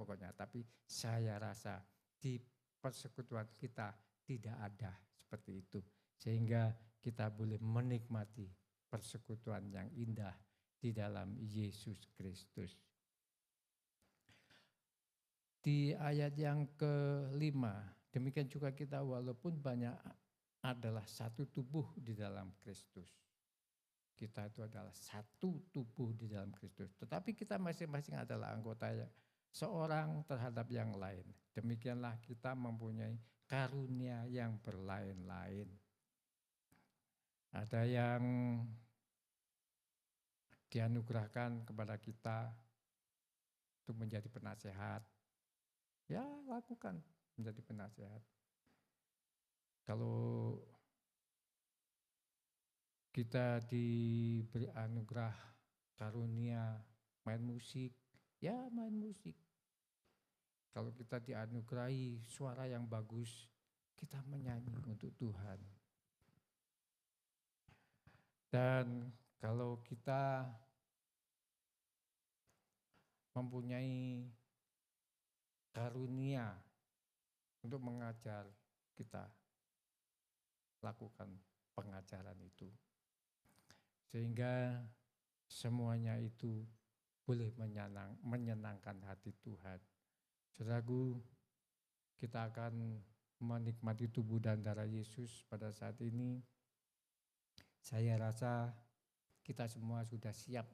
pokoknya. Tapi saya rasa di persekutuan kita tidak ada seperti itu. Sehingga kita boleh menikmati persekutuan yang indah di dalam Yesus Kristus. Di ayat yang ke-5, demikian juga kita walaupun banyak adalah satu tubuh di dalam Kristus. Kita itu adalah satu tubuh di dalam Kristus. Tetapi kita masing-masing adalah anggota seorang terhadap yang lain. Demikianlah kita mempunyai karunia yang berlain-lain. Ada yang dianugerahkan kepada kita untuk menjadi penasehat. Ya, lakukan menjadi penasehat. Kalau kita diberi anugerah karunia main musik, ya main musik. Kalau kita dianugerahi suara yang bagus, kita menyanyi untuk Tuhan. Dan kalau kita mempunyai karunia untuk mengajar, kita lakukan pengajaran itu. Sehingga semuanya itu boleh menyenangkan hati Tuhan. Saudaraku, kita akan menikmati tubuh dan darah Yesus pada saat ini. Saya rasa kita semua sudah siap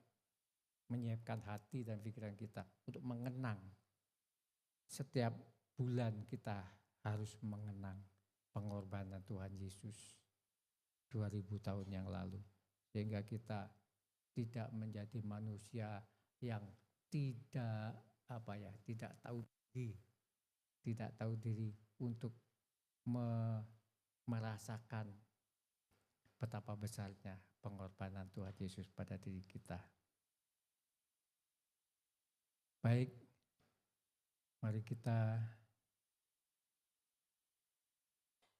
menyiapkan hati dan pikiran kita untuk mengenang. Setiap bulan kita harus mengenang pengorbanan Tuhan Yesus 2000 tahun yang lalu. Sehingga kita tidak menjadi manusia yang tidak tahu diri untuk merasakan betapa besarnya pengorbanan Tuhan Yesus pada diri kita. Baik, mari kita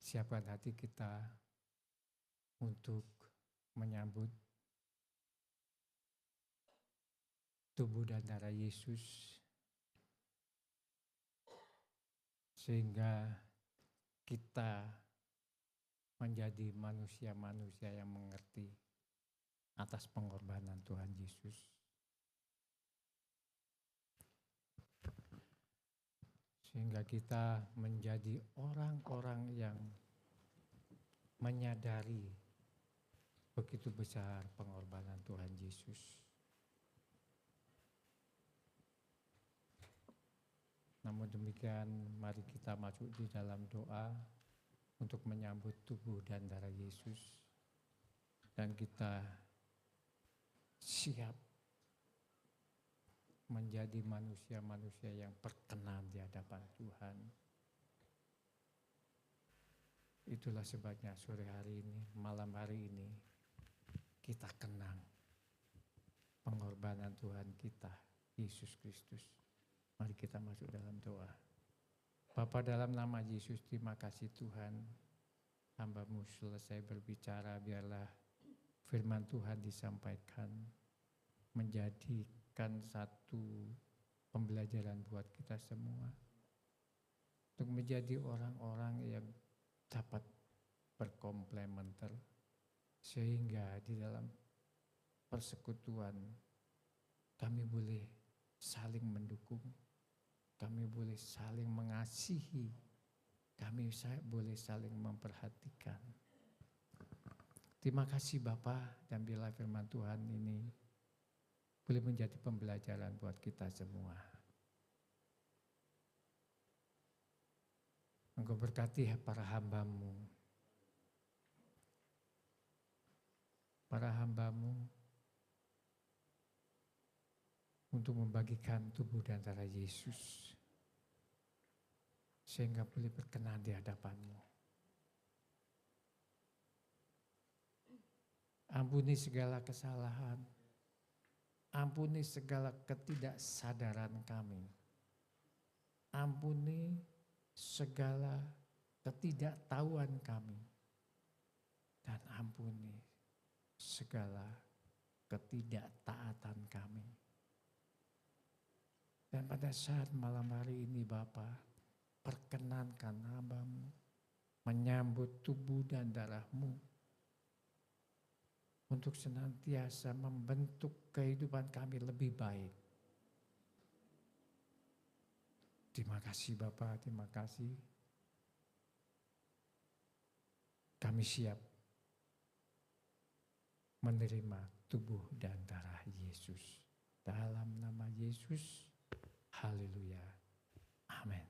siapkan hati kita untuk menyambut tubuh dan darah Yesus, sehingga kita menjadi manusia-manusia yang mengerti atas pengorbanan Tuhan Yesus. Sehingga kita menjadi orang-orang yang menyadari begitu besar pengorbanan Tuhan Yesus. Namun demikian, mari kita masuk di dalam doa untuk menyambut tubuh dan darah Yesus. Dan kita siap menjadi manusia-manusia yang berkenan di hadapan Tuhan. Itulah sebabnya sore hari ini, malam hari ini, kita kenang pengorbanan Tuhan kita, Yesus Kristus. Mari kita masuk dalam doa. Bapa, dalam nama Yesus, terima kasih Tuhan. Hamba-Mu selesai berbicara, biarlah firman Tuhan disampaikan, menjadikan satu pembelajaran buat kita semua. Untuk menjadi orang-orang yang dapat berkomplementer, sehingga di dalam persekutuan kami boleh saling mendukung, kami boleh saling mengasihi, kami boleh saling memperhatikan. Terima kasih Bapa, dan biarlah firman Tuhan ini boleh menjadi pembelajaran buat kita semua. Engkau berkati para hamba-Mu, untuk membagikan tubuh dan darah Yesus, sehingga boleh berkenan di hadapan-Mu. Ampuni segala kesalahan, ampuni segala ketidaksadaran kami, ampuni segala ketidaktahuan kami, dan ampuni segala ketidaktaatan kami. Dan pada saat malam hari ini Bapa, perkenankan hamba-Mu menyambut tubuh dan darah-Mu untuk senantiasa membentuk kehidupan kami lebih baik. Terima kasih Bapa, terima kasih. Kami siap menerima tubuh dan darah Yesus. Dalam nama Yesus, haleluya. Amin.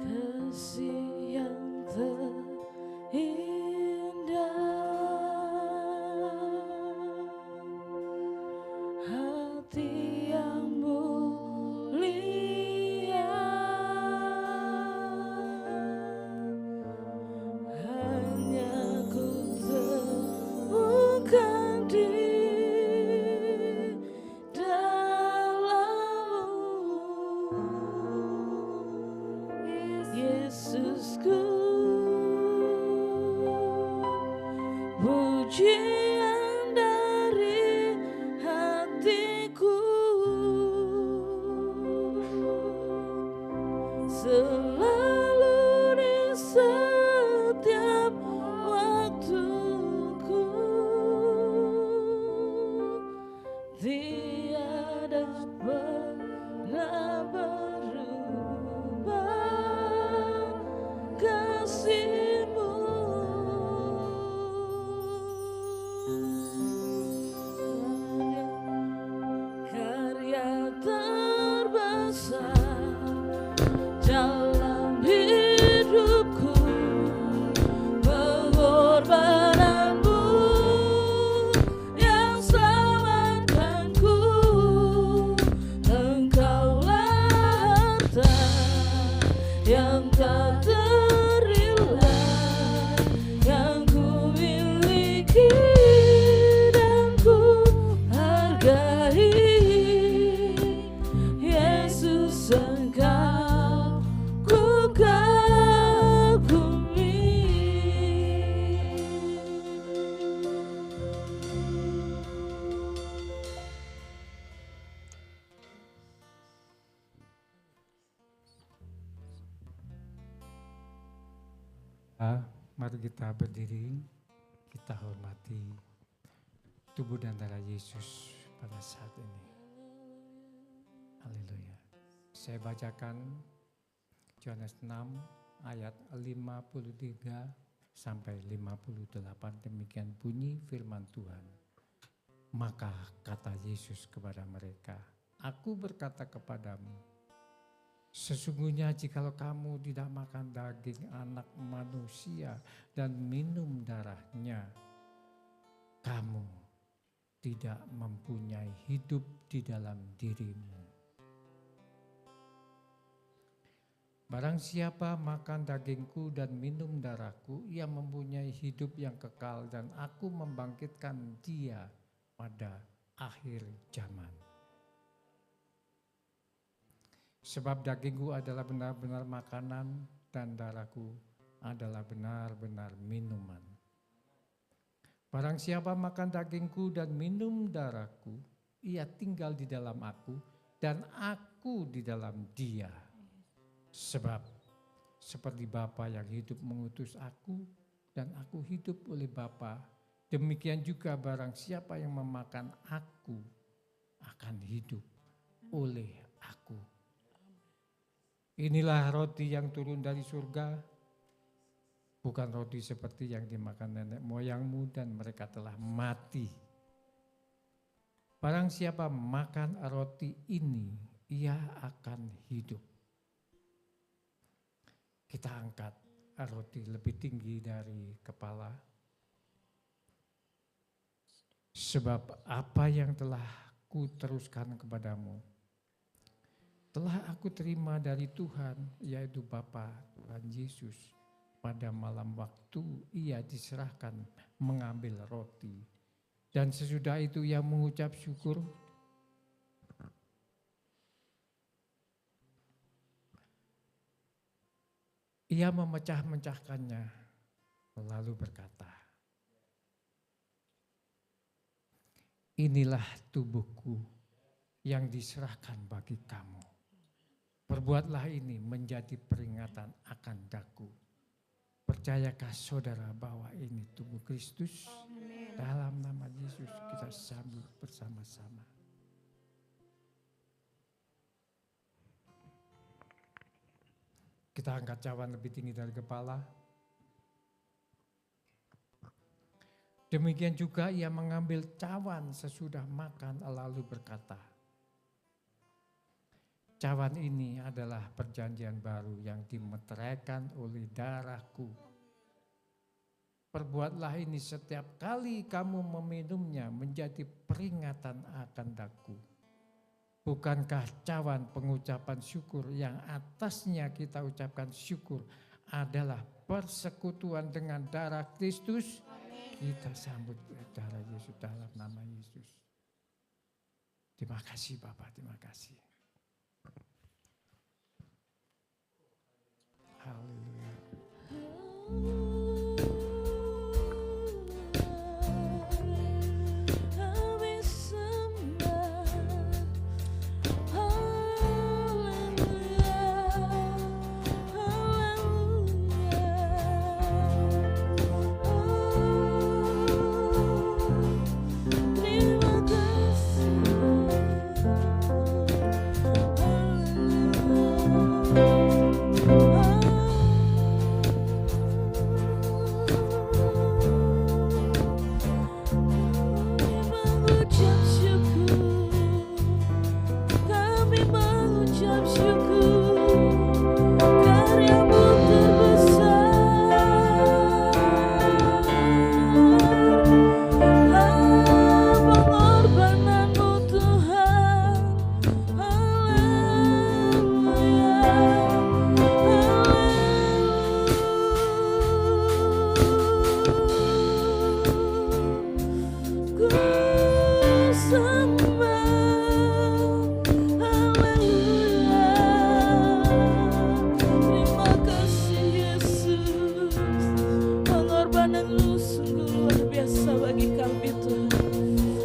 Kasih yang terindah, hati yang mulia, hanya ku temukan di Yesusku, pujian dari hatiku, selalu di setiap waktuku, tiada pernah berubah kasih-Mu. Karya terbesar dalam hidupku, pengorbananmu yang selamatkanku. Engkaulah harta yang tak ternilai yang ku miliki dan ku hargai. Yesus, Engkau ku kagumi. Mari kita berdiri, kita hormati tubuh dan darah Yesus pada saat ini. Haleluya. Saya bacakan Yohanes 6 ayat 53 sampai 58. Demikian bunyi firman Tuhan. Maka kata Yesus kepada mereka, Aku berkata kepadamu, sesungguhnya jikalau kamu tidak makan daging anak manusia dan minum darahnya, kamu tidak mempunyai hidup di dalam dirimu. Barang siapa makan dagingku dan minum darahku, ia mempunyai hidup yang kekal dan aku membangkitkan dia pada akhir zaman. Sebab dagingku adalah benar-benar makanan dan darahku adalah benar-benar minuman. Barang siapa makan dagingku dan minum darahku, ia tinggal di dalam aku dan aku di dalam dia. Sebab seperti Bapa yang hidup mengutus aku dan aku hidup oleh Bapa, demikian juga barang siapa yang memakan aku akan hidup oleh aku. Inilah roti yang turun dari surga, bukan roti seperti yang dimakan nenek moyangmu dan mereka telah mati. Barang siapa makan roti ini, ia akan hidup. Kita angkat roti lebih tinggi dari kepala. Sebab apa yang telah kuteruskan kepadamu, telah aku terima dari Tuhan, yaitu Bapa Tuhan Yesus. Pada malam waktu ia diserahkan mengambil roti. Dan sesudah itu ia mengucap syukur. Ia memecah-mecahkannya, lalu berkata, inilah tubuhku yang diserahkan bagi kamu. Perbuatlah ini menjadi peringatan akan daku. Percayakah saudara bahwa ini tubuh Kristus? Amin. Dalam nama Yesus kita sambut bersama-sama. Kita angkat cawan lebih tinggi dari kepala. Demikian juga ia mengambil cawan sesudah makan lalu berkata, cawan ini adalah perjanjian baru yang dimeteraikan oleh darahku. Perbuatlah ini setiap kali kamu meminumnya menjadi peringatan akan daku. Bukankah cawan pengucapan syukur yang atasnya kita ucapkan syukur adalah persekutuan dengan darah Kristus? Kita sambut darah Yesus dalam nama Yesus. Terima kasih Bapak, terima kasih. Haleluya.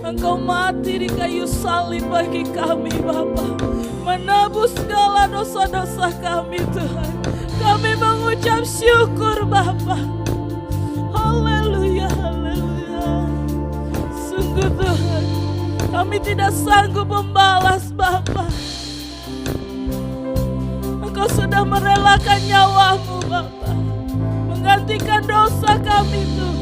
Engkau mati di kayu salib bagi kami Bapa, menebus segala dosa-dosa kami Tuhan. Kami mengucap syukur Bapa. Haleluya, haleluya. Sungguh Tuhan, kami tidak sanggup membalas Bapa. Engkau sudah merelakan nyawamu Bapa, menggantikan dosa kami Tuhan.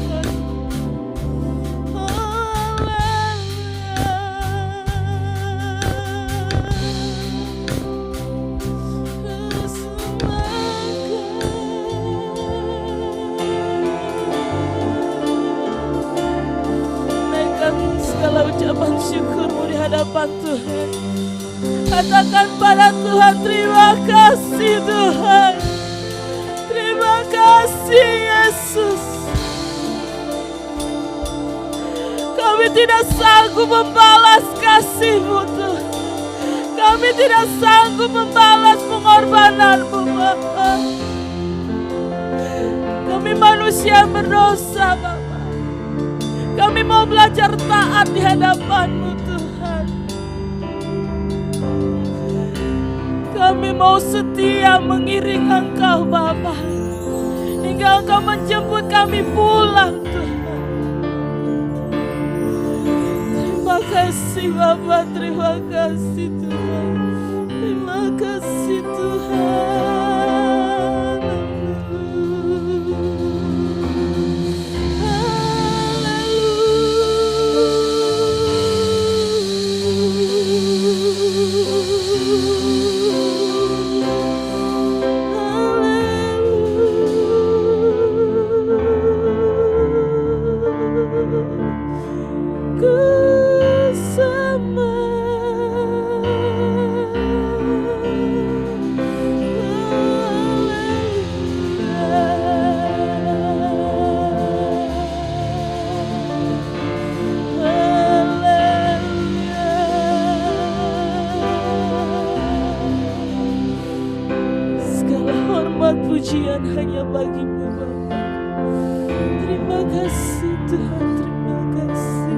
Segala ucapan syukurmu di hadapan Tuhan. Katakan pada Tuhan, terima kasih Tuhan. Terima kasih Yesus. Kami tidak sanggup membalas kasih-Mu Tuhan. Kami tidak sanggup membalas pengorbananmu Bapa. Kami manusia berdosa Bapa. Kami mau belajar taat di hadapan-Mu Tuhan. Kami mau setia mengiring Engkau Bapa, hingga Engkau menjemput kami pulang Tuhan. Terima kasih Bapa, terima kasih Tuhan. Terima kasih Tuhan. Pujian hanya bagi-Mu Bapa. Terima kasih Tuhan, terima kasih.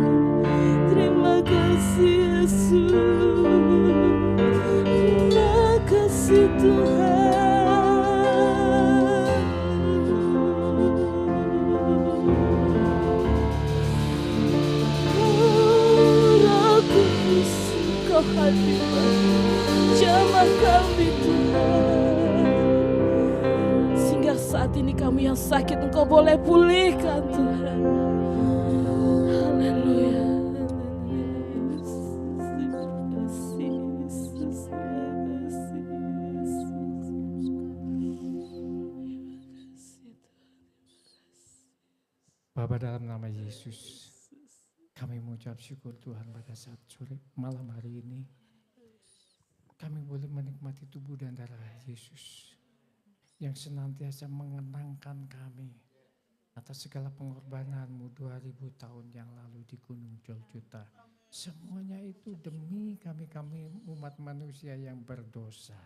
Terima kasih Yesus. Terima kasih Tuhan. Roh Kudus, Kau hadir jamah kami Tuhan. Saat ini kami yang sakit Engkau boleh pulihkan Tuhan. Haleluya. Terima kasih Yesus. Terima kasih. Bapa, dalam nama Yesus, kami mengucap syukur Tuhan pada saat sore malam hari ini. Kami boleh menikmati tubuh dan darah Yesus yang senantiasa mengenangkan kami atas segala pengorbanan-Mu 2000 tahun yang lalu di Gunung Golgota. Semuanya itu demi kami umat manusia yang berdosa.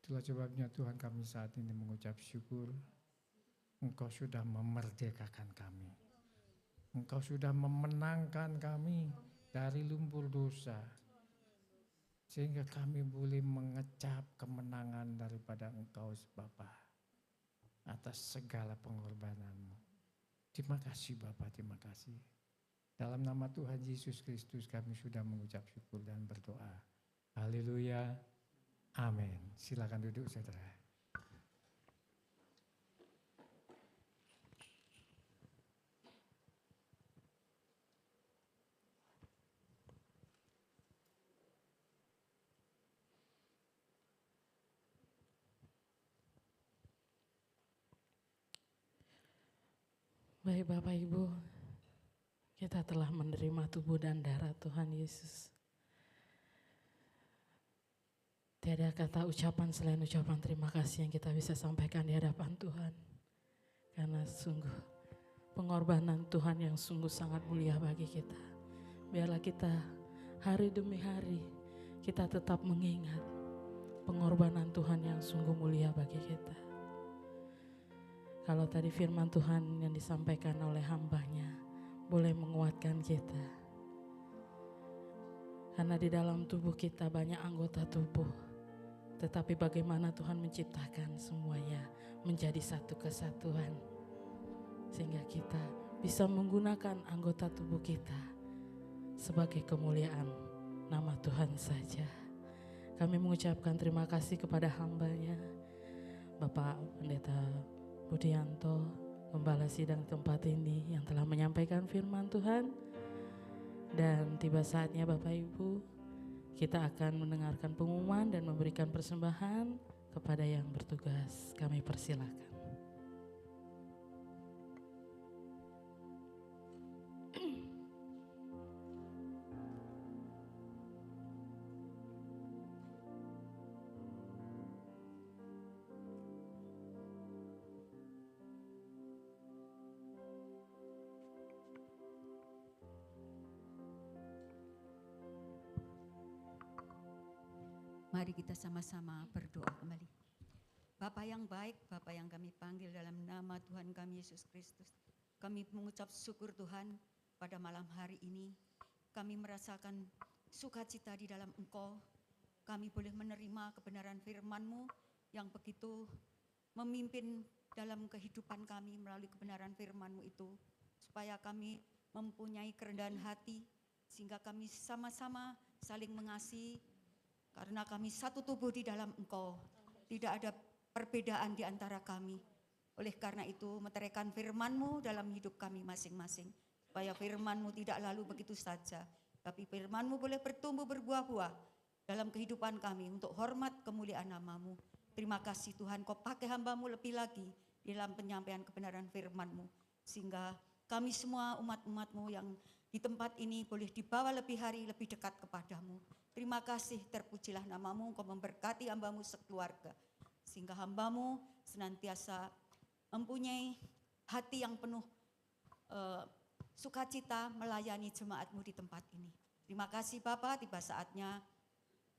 Itulah sebabnya Tuhan, kami saat ini mengucap syukur. Engkau sudah memerdekakan kami. Engkau sudah memenangkan kami dari lumpur dosa. Sehingga kami boleh mengecap kemenangan daripada Engkau Bapa atas segala pengorbanan-Mu. Terima kasih Bapa, terima kasih. Dalam nama Tuhan Yesus Kristus kami sudah mengucap syukur dan berdoa. Haleluya. Amin. Silakan duduk saudara. Baik Bapak Ibu, kita telah menerima tubuh dan darah Tuhan Yesus. Tiada kata ucapan selain ucapan terima kasih yang kita bisa sampaikan di hadapan Tuhan. Karena sungguh pengorbanan Tuhan yang sungguh sangat mulia bagi kita. Biarlah kita hari demi hari kita tetap mengingat pengorbanan Tuhan yang sungguh mulia bagi kita. Kalau tadi firman Tuhan yang disampaikan oleh hamba-Nya boleh menguatkan kita. Karena di dalam tubuh kita banyak anggota tubuh. Tetapi bagaimana Tuhan menciptakan semuanya menjadi satu kesatuan. Sehingga kita bisa menggunakan anggota tubuh kita sebagai kemuliaan nama Tuhan saja. Kami mengucapkan terima kasih kepada hamba-Nya, Bapak Pendeta Budianto, Gembala Sidang tempat ini yang telah menyampaikan firman Tuhan. Dan tiba saatnya Bapak Ibu, kita akan mendengarkan pengumuman dan memberikan persembahan kepada yang bertugas. Kami persilakan. Mari kita sama-sama berdoa kembali. Bapa yang baik, Bapa yang kami panggil dalam nama Tuhan kami Yesus Kristus. Kami mengucap syukur Tuhan pada malam hari ini. Kami merasakan sukacita di dalam Engkau. Kami boleh menerima kebenaran firman-Mu yang begitu memimpin dalam kehidupan kami melalui kebenaran firman-Mu itu. Supaya kami mempunyai kerendahan hati sehingga kami sama-sama saling mengasihi. Karena kami satu tubuh di dalam Engkau, tidak ada perbedaan di antara kami. Oleh karena itu, meteraikan firman-Mu dalam hidup kami masing-masing. Supaya firman-Mu tidak lalu begitu saja, tapi firman-Mu boleh bertumbuh berbuah-buah dalam kehidupan kami untuk hormat kemuliaan nama-Mu. Terima kasih Tuhan, Kau pakai hamba-Mu lebih lagi di dalam penyampaian kebenaran firman-Mu. Sehingga kami semua umat-umat-Mu yang di tempat ini boleh dibawa lebih hari lebih dekat kepadamu. Terima kasih, terpujilah nama-Mu, Engkau memberkati hamba-Mu sekeluarga. Sehingga hamba-Mu senantiasa mempunyai hati yang penuh sukacita melayani jemaat-Mu di tempat ini. Terima kasih Bapa, tiba saatnya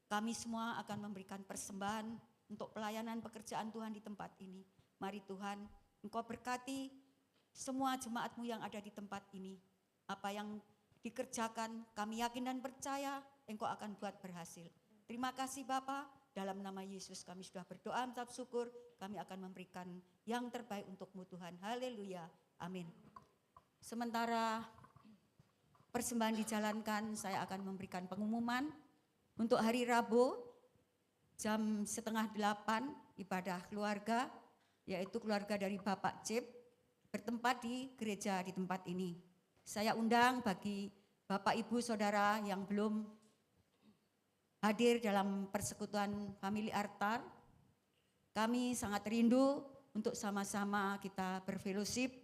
kami semua akan memberikan persembahan untuk pelayanan pekerjaan Tuhan di tempat ini. Mari Tuhan, Engkau berkati semua jemaat-Mu yang ada di tempat ini. Apa yang dikerjakan, kami yakin dan percaya Engkau akan buat berhasil. Terima kasih Bapa, dalam nama Yesus kami sudah berdoa, mengucap syukur, kami akan memberikan yang terbaik untuk-Mu Tuhan. Haleluya, amin. Sementara persembahan dijalankan, saya akan memberikan pengumuman. Untuk hari Rabu, jam 7:30 ibadah keluarga, yaitu keluarga dari Bapak Cip, bertempat di gereja di tempat ini. Saya undang bagi Bapak Ibu Saudara yang belum hadir dalam persekutuan Family Altar. Kami sangat rindu untuk sama-sama kita berfellowship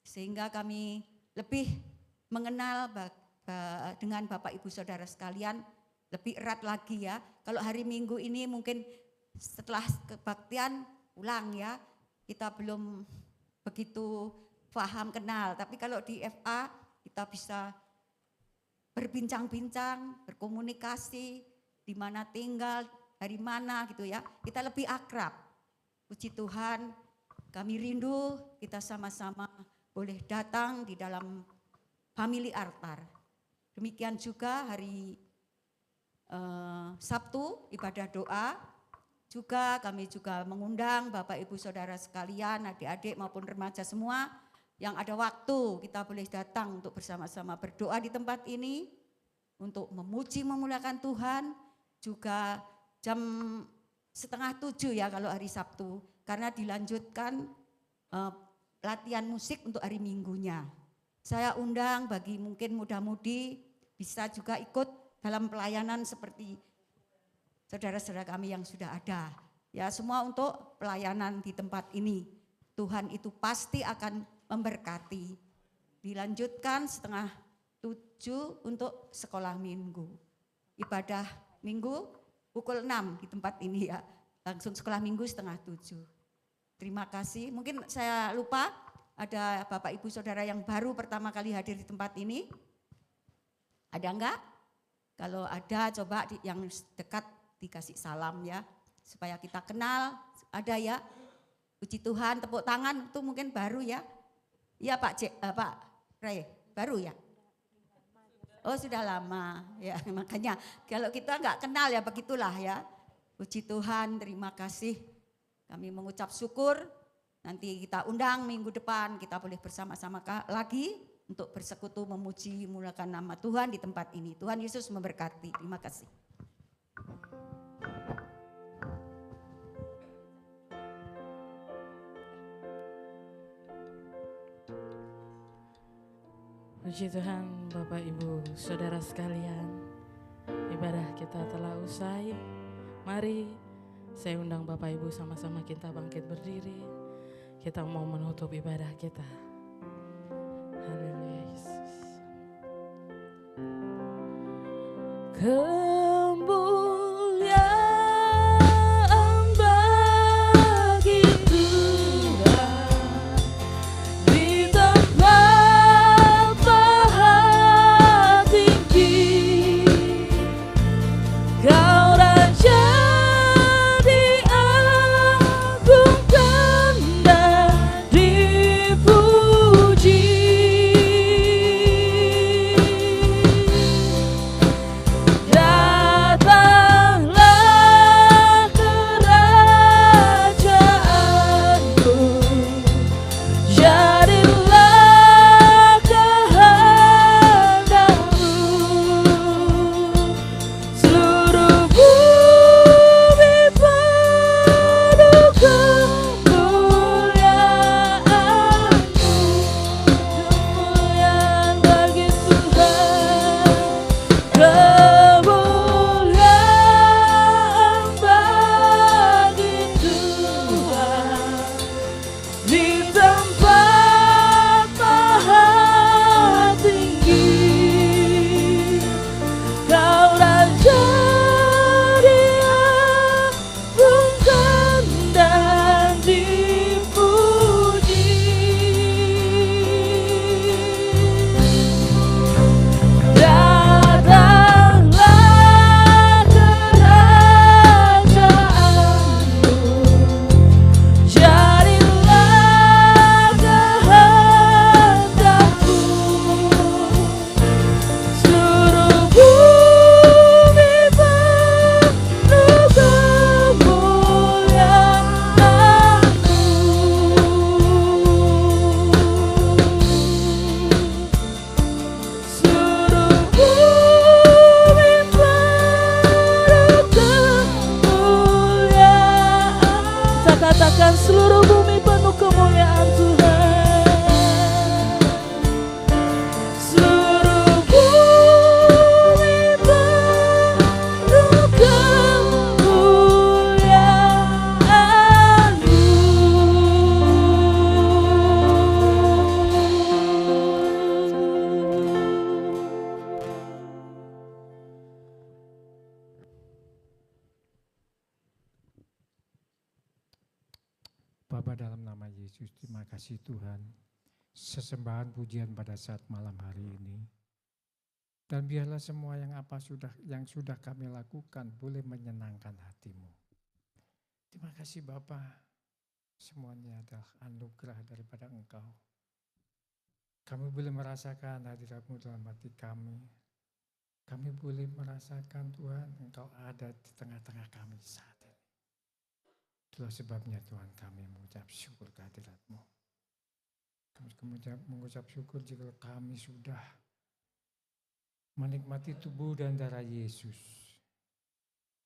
sehingga kami lebih mengenal dengan Bapak Ibu Saudara sekalian lebih erat lagi ya. Kalau hari Minggu ini mungkin setelah kebaktian pulang ya, kita belum begitu paham kenal, tapi kalau di FA kita bisa berbincang-bincang, berkomunikasi, di mana tinggal, dari mana gitu ya, kita lebih akrab. Puji Tuhan, kami rindu kita sama-sama boleh datang di dalam family altar. Demikian juga hari Sabtu ibadah doa, juga kami juga mengundang Bapak Ibu Saudara sekalian, adik-adik maupun remaja semua yang ada waktu kita boleh datang untuk bersama-sama berdoa di tempat ini untuk memuji memuliakan Tuhan. Juga jam 6:30 ya kalau hari Sabtu, karena dilanjutkan latihan musik untuk hari Minggunya. Saya undang bagi mungkin muda-mudi bisa juga ikut dalam pelayanan seperti saudara-saudara kami yang sudah ada. Ya, semua untuk pelayanan di tempat ini. Tuhan itu pasti akan memberkati. Dilanjutkan 6:30 untuk sekolah minggu. Ibadah minggu pukul 6 di tempat ini ya. Langsung sekolah minggu 6:30. Terima kasih. Mungkin saya lupa ada Bapak Ibu Saudara yang baru pertama kali hadir di tempat ini. Ada enggak? Kalau ada coba yang dekat dikasih salam ya, supaya kita kenal. Ada ya? Puji Tuhan, tepuk tangan itu mungkin baru ya. Iya Pak Ray, baru ya? Oh sudah lama ya, makanya kalau kita enggak kenal ya begitulah ya. Puji Tuhan, terima kasih. Kami mengucap syukur, nanti kita undang minggu depan kita boleh bersama-sama lagi untuk bersekutu memuji memuliakan nama Tuhan di tempat ini. Tuhan Yesus memberkati. Terima kasih. Puji Tuhan Bapak Ibu Saudara sekalian, ibadah kita telah usai. Mari saya undang Bapak Ibu sama-sama kita bangkit berdiri. Kita mau menutup ibadah kita. Haleluya Yesus. Kemuliaan bagi Tuhan di tempat maha tinggi. Kau Raja diagungkan dan dipuji. Dan Bapa, dalam nama Yesus, terima kasih Tuhan. Sesembahan pujian pada saat malam hari ini. Dan biarlah semua yang sudah kami lakukan boleh menyenangkan hati-Mu. Terima kasih Bapa. Semuanya adalah anugerah daripada Engkau. Kami boleh merasakan hadirat-Mu dalam hati kami. Kami boleh merasakan Tuhan, Engkau ada di tengah-tengah kami saat ini. Itulah sebabnya Tuhan kami mengucap syukur kehadirat-Mu. Kami mengucap syukur jika kami sudah menikmati tubuh dan darah Yesus,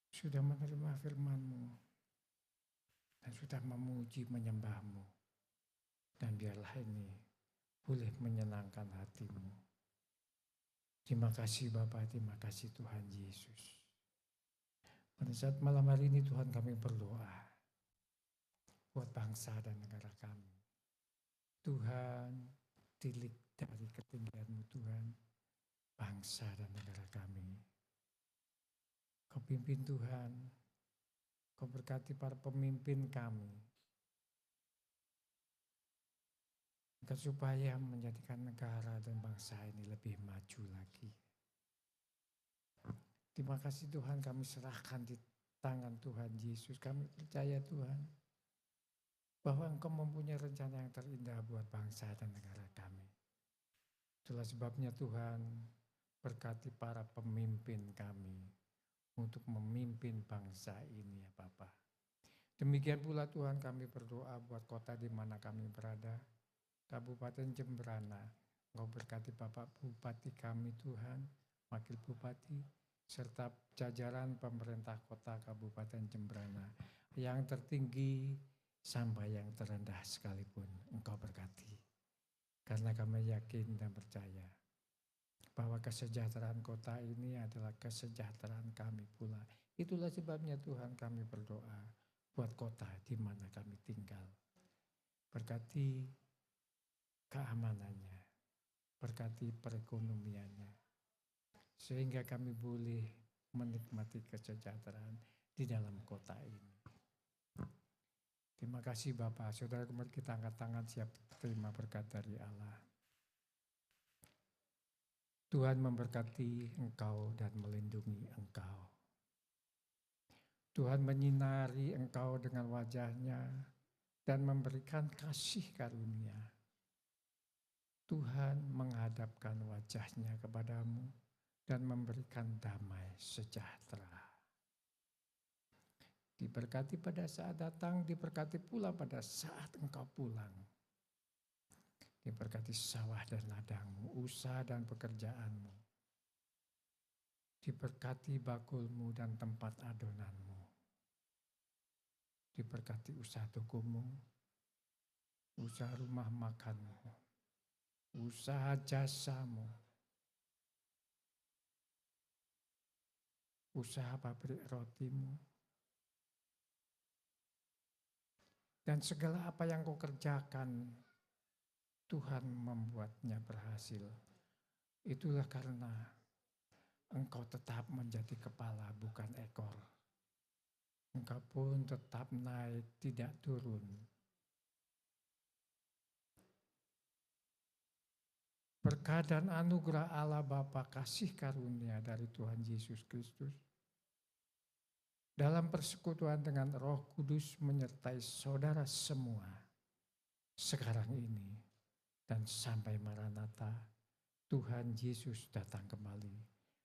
sudah menerima firman-Mu, dan sudah memuji menyembah-Mu. Dan biarlah ini boleh menyenangkan hati-Mu. Terima kasih Bapa, terima kasih Tuhan Yesus. Pada saat malam hari ini Tuhan kami berdoa buat bangsa dan negara kami. Tuhan, tilik dari ketinggian-Mu Tuhan, bangsa dan negara kami. Kau pimpin Tuhan, Kau berkati para pemimpin kami, agar supaya menjadikan negara dan bangsa ini lebih maju lagi. Terima kasih Tuhan, kami serahkan di tangan Tuhan Yesus. Kami percaya Tuhan, bahwa Engkau mempunyai rencana yang terindah buat bangsa dan negara kami. Itulah sebabnya Tuhan, berkati para pemimpin kami untuk memimpin bangsa ini ya Bapa. Demikian pula Tuhan kami berdoa buat kota di mana kami berada, Kabupaten Jembrana. Engkau berkati Bapak Bupati kami Tuhan, Wakil Bupati, serta jajaran pemerintah kota Kabupaten Jembrana, yang tertinggi sampai yang terendah sekalipun Engkau berkati. Karena kami yakin dan percaya bahwa kesejahteraan kota ini adalah kesejahteraan kami pula. Itulah sebabnya Tuhan kami berdoa buat kota di mana kami tinggal. Berkati keamanannya, berkati perekonomiannya, sehingga kami boleh menikmati kesejahteraan di dalam kota ini. Terima kasih Bapak. Saudara, kemarin kita angkat tangan siap terima berkat dari Allah. Tuhan memberkati engkau dan melindungi engkau. Tuhan menyinari engkau dengan wajah-Nya dan memberikan kasih karunia. Tuhan menghadapkan wajah-Nya kepadamu dan memberikan damai sejahtera. Diberkati pada saat datang, diberkati pula pada saat engkau pulang. Diberkati sawah dan ladangmu, usaha dan pekerjaanmu. Diberkati bakulmu dan tempat adonanmu. Diberkati usaha tokomu, usaha rumah makanmu, usaha jasamu, usaha pabrik rotimu, dan segala apa yang kau kerjakan, Tuhan membuatnya berhasil. Itulah karena engkau tetap menjadi kepala bukan ekor. Engkau pun tetap naik tidak turun. Berkat dan anugerah Allah Bapa, kasih karunia dari Tuhan Yesus Kristus, dalam persekutuan dengan Roh Kudus menyertai saudara semua sekarang ini dan sampai Maranatha, Tuhan Yesus datang kembali,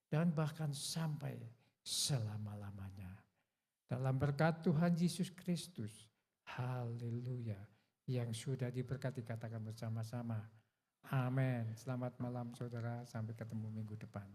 dan bahkan sampai selama-lamanya. Dalam berkat Tuhan Yesus Kristus, haleluya, yang sudah diberkati, katakan bersama-sama, amin. Selamat malam saudara, sampai ketemu minggu depan.